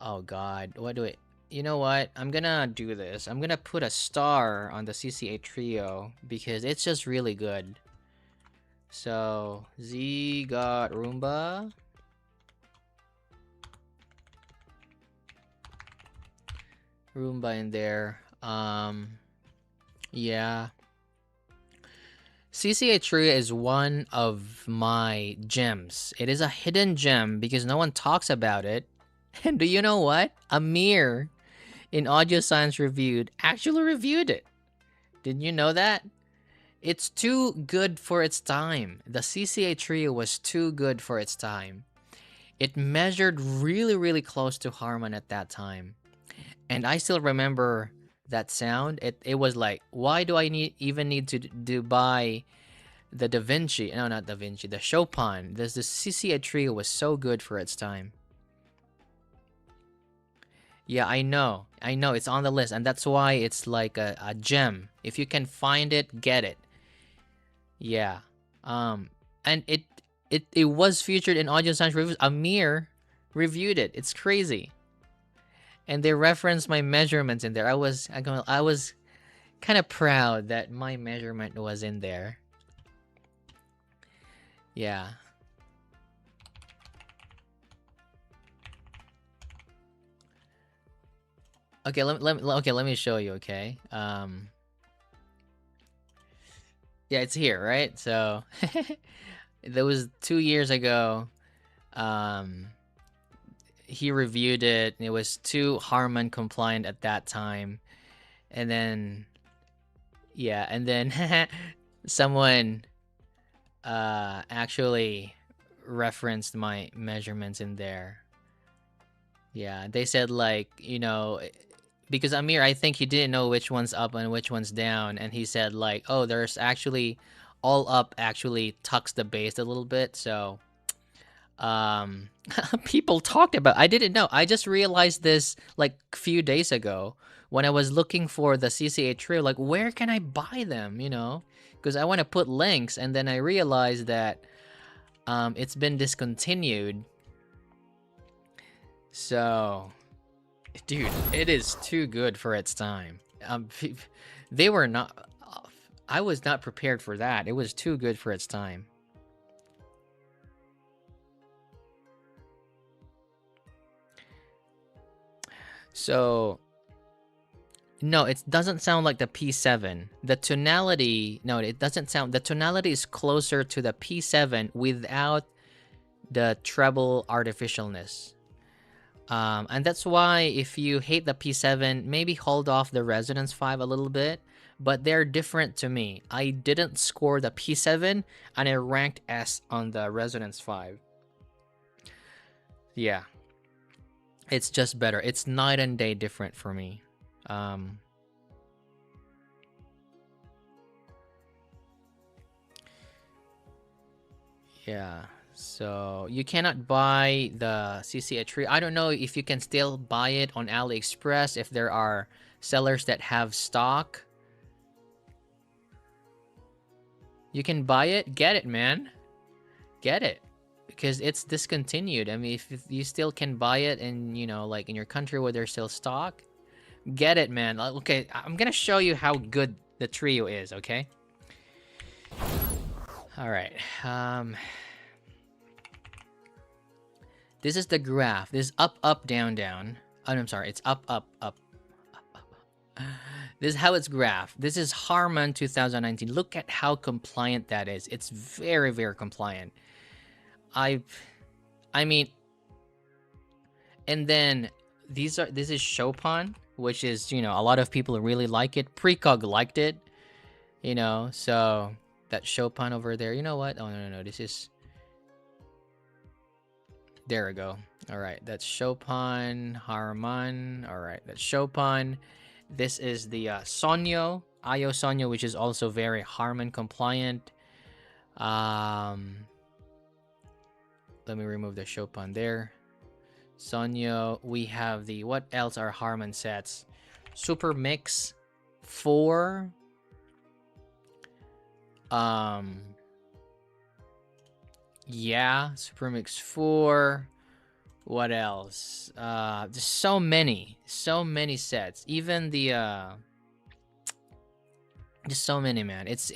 Oh god, what do I... You know what? I'm gonna do this. I'm gonna put a star on the CCA Trio because it's just really good. So, Z got Roomba. Roomba in there. Yeah. CCA Trio is one of my gems. It is a hidden gem because no one talks about it. And do you know what? Amir in Audio Science Reviewed actually reviewed it. Didn't you know that? It's too good for its time. The CCA Trio was too good for its time. It measured really, really close to Harman at that time. And I still remember that sound. It was like, why do I even need to buy the Da Vinci? No, not Da Vinci. The Chopin. The CCA Trio was so good for its time. Yeah, I know. I know. It's on the list. And that's why it's like a gem. If you can find it, get it. Yeah. And it was featured in Audio Science Reviews. Amir reviewed it. It's crazy. And they referenced my measurements in there. I was kind of proud that my measurement was in there. Yeah. Okay, let me show you, okay? Yeah, it's here, right? So that was 2 years ago. He reviewed it, and it was too Harman compliant at that time. And then yeah, and then someone actually referenced my measurements in there. Yeah, they said like, you know, because Amir, I think he didn't know which one's up and which one's down, and he said like, oh, there's actually all up actually tucks the bass a little bit, so people talked about... I didn't know. I just realized this like a few days ago when I was looking for the CCA Trio, like where can I buy them, you know? Because I want to put links, and then I realized that it's been discontinued. So, dude, it is too good for its time. They were not... I was not prepared for that. It was too good for its time. So, no, it doesn't sound like the P7. The tonality... No, it doesn't sound... The tonality is closer to the P7 without the treble artificialness. And that's why if you hate the P7, maybe hold off the Resonance 5 a little bit. But they're different to me. I didn't score the P7, and I ranked S on the Resonance 5. Yeah. It's just better. It's night and day different for me. Yeah. So you cannot buy the CCA trio. I don't know if you can still buy it on AliExpress, if there are sellers that have stock. You can buy it, get it, man. Get it. Because it's discontinued. I mean, if you still can buy it in, you know, like in your country where there's still stock, get it, man. Okay, I'm gonna show you how good the trio is, okay? All right. This is the graph. This is up, up, down, down. Oh, I'm sorry. It's up, up, up, up, up. This is how it's graphed. This is Harman 2019. Look at how compliant that is. It's very, very compliant. I mean, and then this is Chopin, which is, you know, a lot of people really like it. Precog liked it, you know, so that Chopin over there. You know what? Oh, no. This is... There we go. All right, that's Chopin, Harman. All right, that's Chopin. This is the Sonyo, Ayo Sonyo, which is also very Harman compliant. Let me remove the Chopin there. Sonyo. We have the, what else are Harman sets? Super Mix 4. Yeah, Super Mix 4. What else? There's so many sets. Even the just so many, man. It's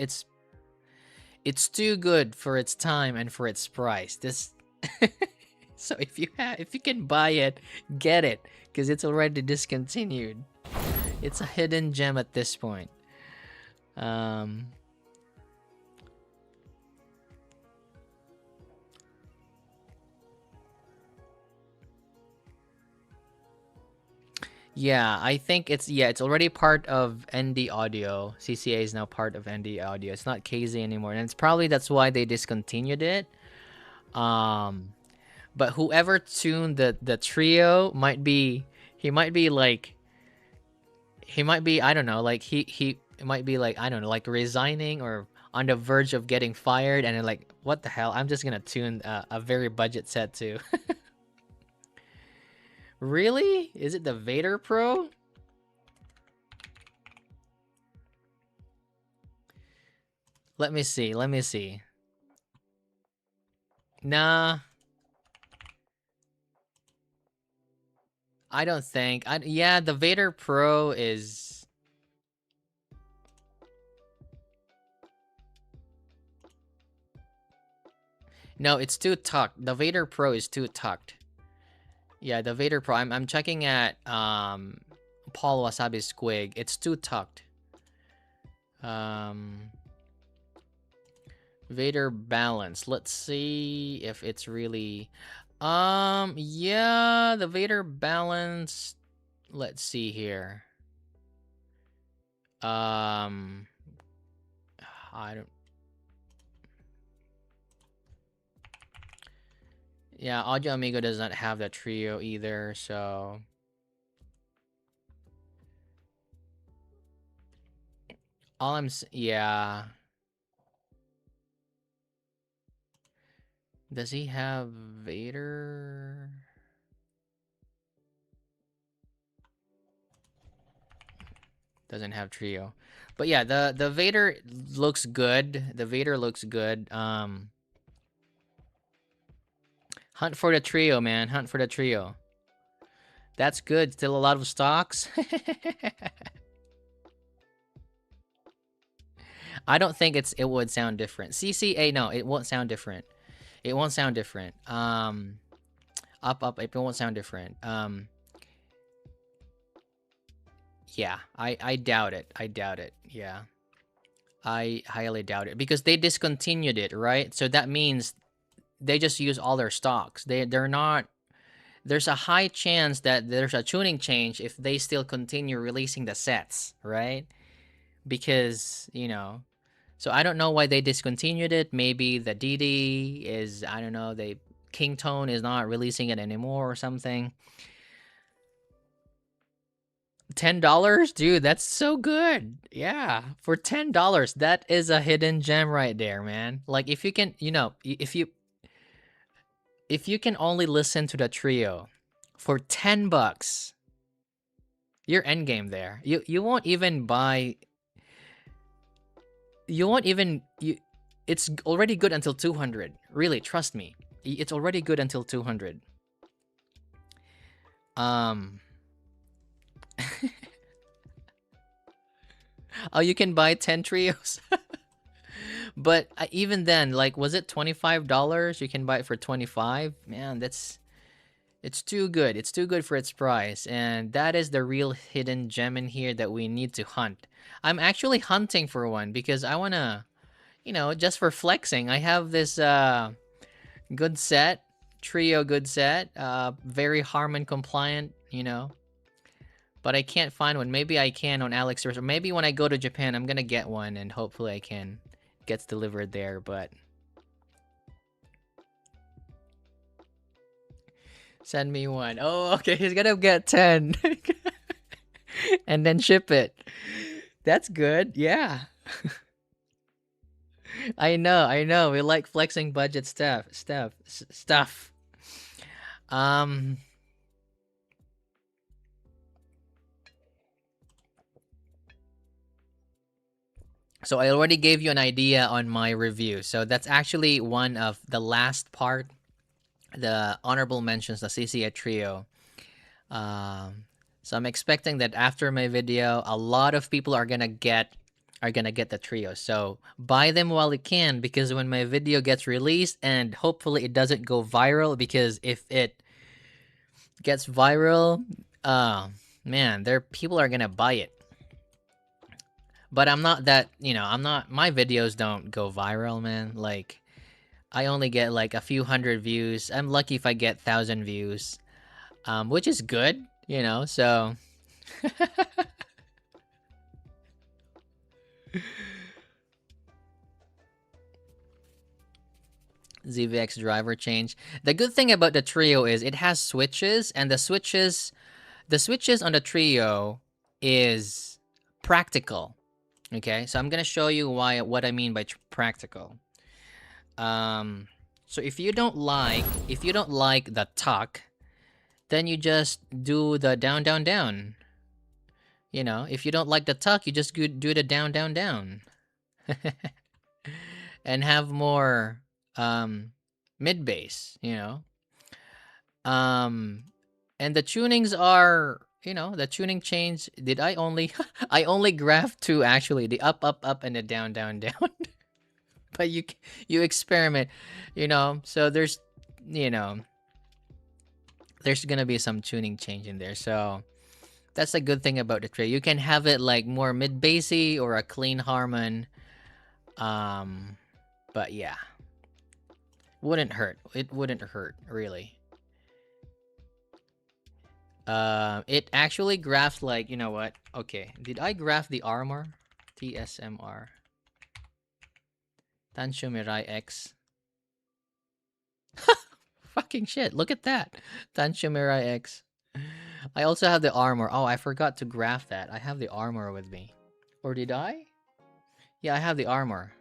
too good for its time and for its price. This so if you can buy it, get it, because it's already discontinued. It's a hidden gem at this point. Yeah, I think it's already part of ND Audio. CCA is now part of ND Audio. It's not KZ anymore, and it's probably that's why they discontinued it. But whoever tuned the trio might be like I don't know, like he might be like, I don't know, like resigning or on the verge of getting fired, and they're like, what the hell? I'm just gonna tune a very budget set too. Really? Is it the Vader Pro? Let me see. Nah. I don't think. Yeah, the Vader Pro is... No, it's too tucked. The Vader Pro is too tucked. Yeah, the Vader Pro. I'm checking at Paul Wasabi's Squig. It's too tucked. Vader balance. Let's see if it's really... yeah, the Vader balance. Let's see here. I don't... Yeah, Audio Amigo does not have that trio either, so... Yeah. Does he have Vader? Doesn't have trio. But yeah, the Vader looks good. The Vader looks good. Hunt for the trio, man. Hunt for the trio. That's good. Still a lot of stocks. I don't think it would sound different. CCA, no, it won't sound different. It won't sound different. Up, it won't sound different. Yeah, I doubt it. Yeah. I highly doubt it because they discontinued it, right? So that means they just use all their stocks. They're not... There's a high chance that there's a tuning change if they still continue releasing the sets, right? Because, you know... So I don't know why they discontinued it. Maybe the DD is, I don't know, King Tone is not releasing it anymore or something. $10? Dude, that's so good. Yeah, for $10, that is a hidden gem right there, man. Like, if you can, you know, if you... if you can only listen to the trio for $10, you're endgame there. You won't even buy. You won't even you. It's already good until 200. Really, trust me. It's already good until 200. Um. Oh, you can buy 10 trios. But even then, like, was it $25? You can buy it for 25. Man, it's too good. It's too good for its price, and that is the real hidden gem in here that we need to hunt. I'm actually hunting for one because I wanna, just for flexing. I have this good set, trio good set, very Harman compliant, but I can't find one. Maybe I can on AliExpress, or maybe when I go to Japan, I'm gonna get one, and hopefully I can gets delivered there. But send me one. Oh, okay. He's gonna get 10, and then ship it. That's good. Yeah. I know. I know. We like flexing budget stuff. Um. So I already gave you an idea on my review. So that's actually one of the last part, the honorable mentions, the CCA trio. So I'm expecting that after my video, a lot of people are gonna get the trio. So buy them while you can, because when my video gets released, and hopefully it doesn't go viral, because if it gets viral, man, people are gonna buy it. But I'm not that, my videos don't go viral, man. Like, I only get like a few hundred views. I'm lucky if I get 1,000 views, which is good, so. ZVX driver change. The good thing about the trio is it has switches, and the switches on the trio is practical. Okay, so I'm gonna show you what I mean by practical. So if you don't like the tuck, then you just do the down down down. If you don't like the tuck, you just do the down down down, and have more mid bass. And the tunings are, the tuning change. Did I only I only graphed two, actually, the up up up and the down down down. But you experiment, so there's there's gonna be some tuning change in there. So that's a good thing about the tray. You can have it like more mid bassy or a clean Harman. But yeah, wouldn't hurt. It wouldn't hurt, really. It actually graphs, like, you know what? Okay, did I graph the armor? TSMR. Tansho Mirai X. Fucking shit, look at that. Tansho Mirai X. I also have the armor. Oh, I forgot to graph that. I have the armor with me. Or did I? Yeah, I have the armor.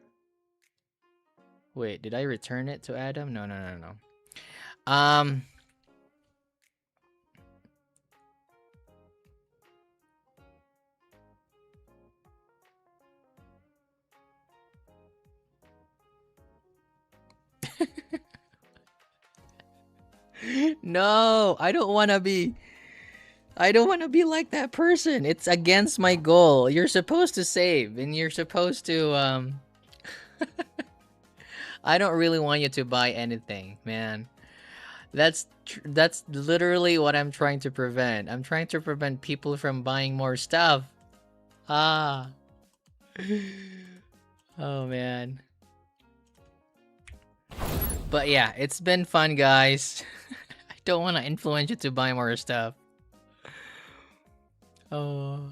Wait, did I return it to Adam? No. No, I don't want to be like that person. It's against my goal. You're supposed to save, and you're supposed to I don't really want you to buy anything, man. That's literally what I'm trying to prevent. I'm trying to prevent people from buying more stuff. Ah. Oh, man. But yeah, it's been fun, guys. I don't want to influence you to buy more stuff. Oh.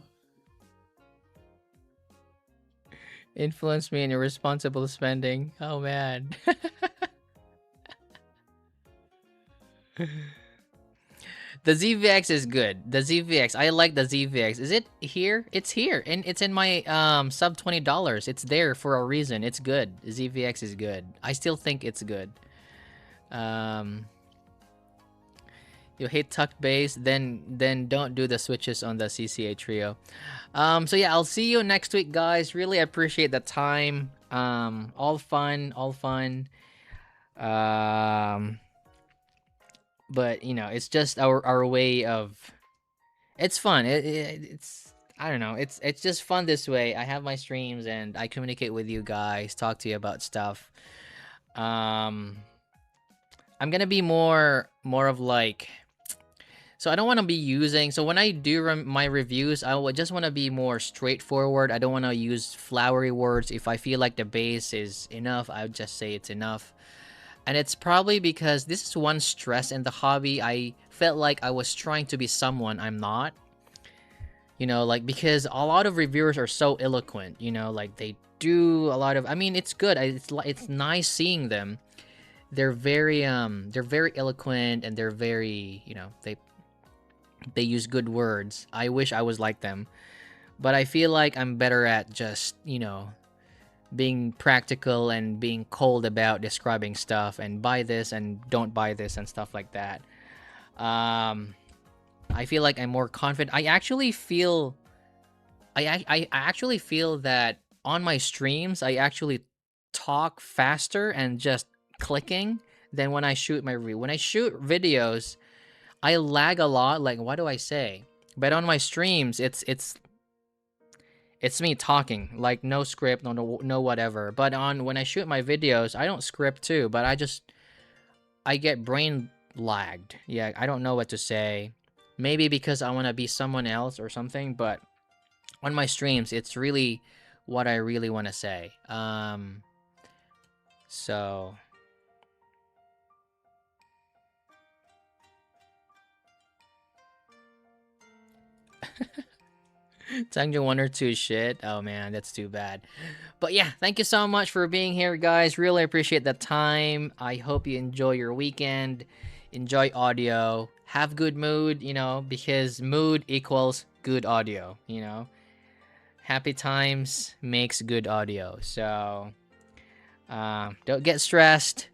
Influence me in irresponsible spending. Oh, man. The ZVX is good. The ZVX, I like the ZVX. Is it here? It's here, and it's in my sub $20. It's there for a reason. It's good. ZVX is good. I still think it's good. You hate tucked bass, then don't do the switches on the CCA trio. So yeah, I'll see you next week, guys. Really appreciate the time. All fun, all fun. Um, but you know, it's just our way of. It's fun. It's I don't know. It's just fun this way. I have my streams and I communicate with you guys, talk to you about stuff. Um, I'm gonna be more of like. So I don't want to be using. So when I do my reviews, I would just want to be more straightforward. I don't want to use flowery words. If I feel like the bass is enough, I would just say it's enough. And it's probably because this is one stress in the hobby. I felt like I was trying to be someone I'm not. You know, like because a lot of reviewers are so eloquent. You know, like they do a lot of. I mean, it's good. It's nice seeing them. They're very eloquent and they're very they use good words. I wish I was like them. But I feel like I'm better at just, being practical and being cold about describing stuff and buy this and don't buy this and stuff like that. I feel like I'm more confident. I actually feel that on my streams I actually talk faster and just clicking than when I shoot my review. When I shoot videos, I lag a lot. Like, what do I say? But on my streams, it's me talking, like no script, no whatever. But when I shoot my videos, I don't script too, but I get brain lagged. Yeah, I don't know what to say. Maybe because I want to be someone else or something, but on my streams, it's really what I really want to say. So Tangent 1 or 2 shit. Oh man, that's too bad. But yeah, thank you so much for being here, guys. Really appreciate the time. I hope you enjoy your weekend. Enjoy audio. Have good mood, because mood equals good audio, Happy times makes good audio. So, don't get stressed.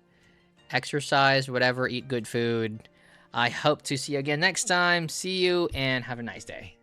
Exercise, whatever, eat good food. I hope to see you again next time. See you and have a nice day.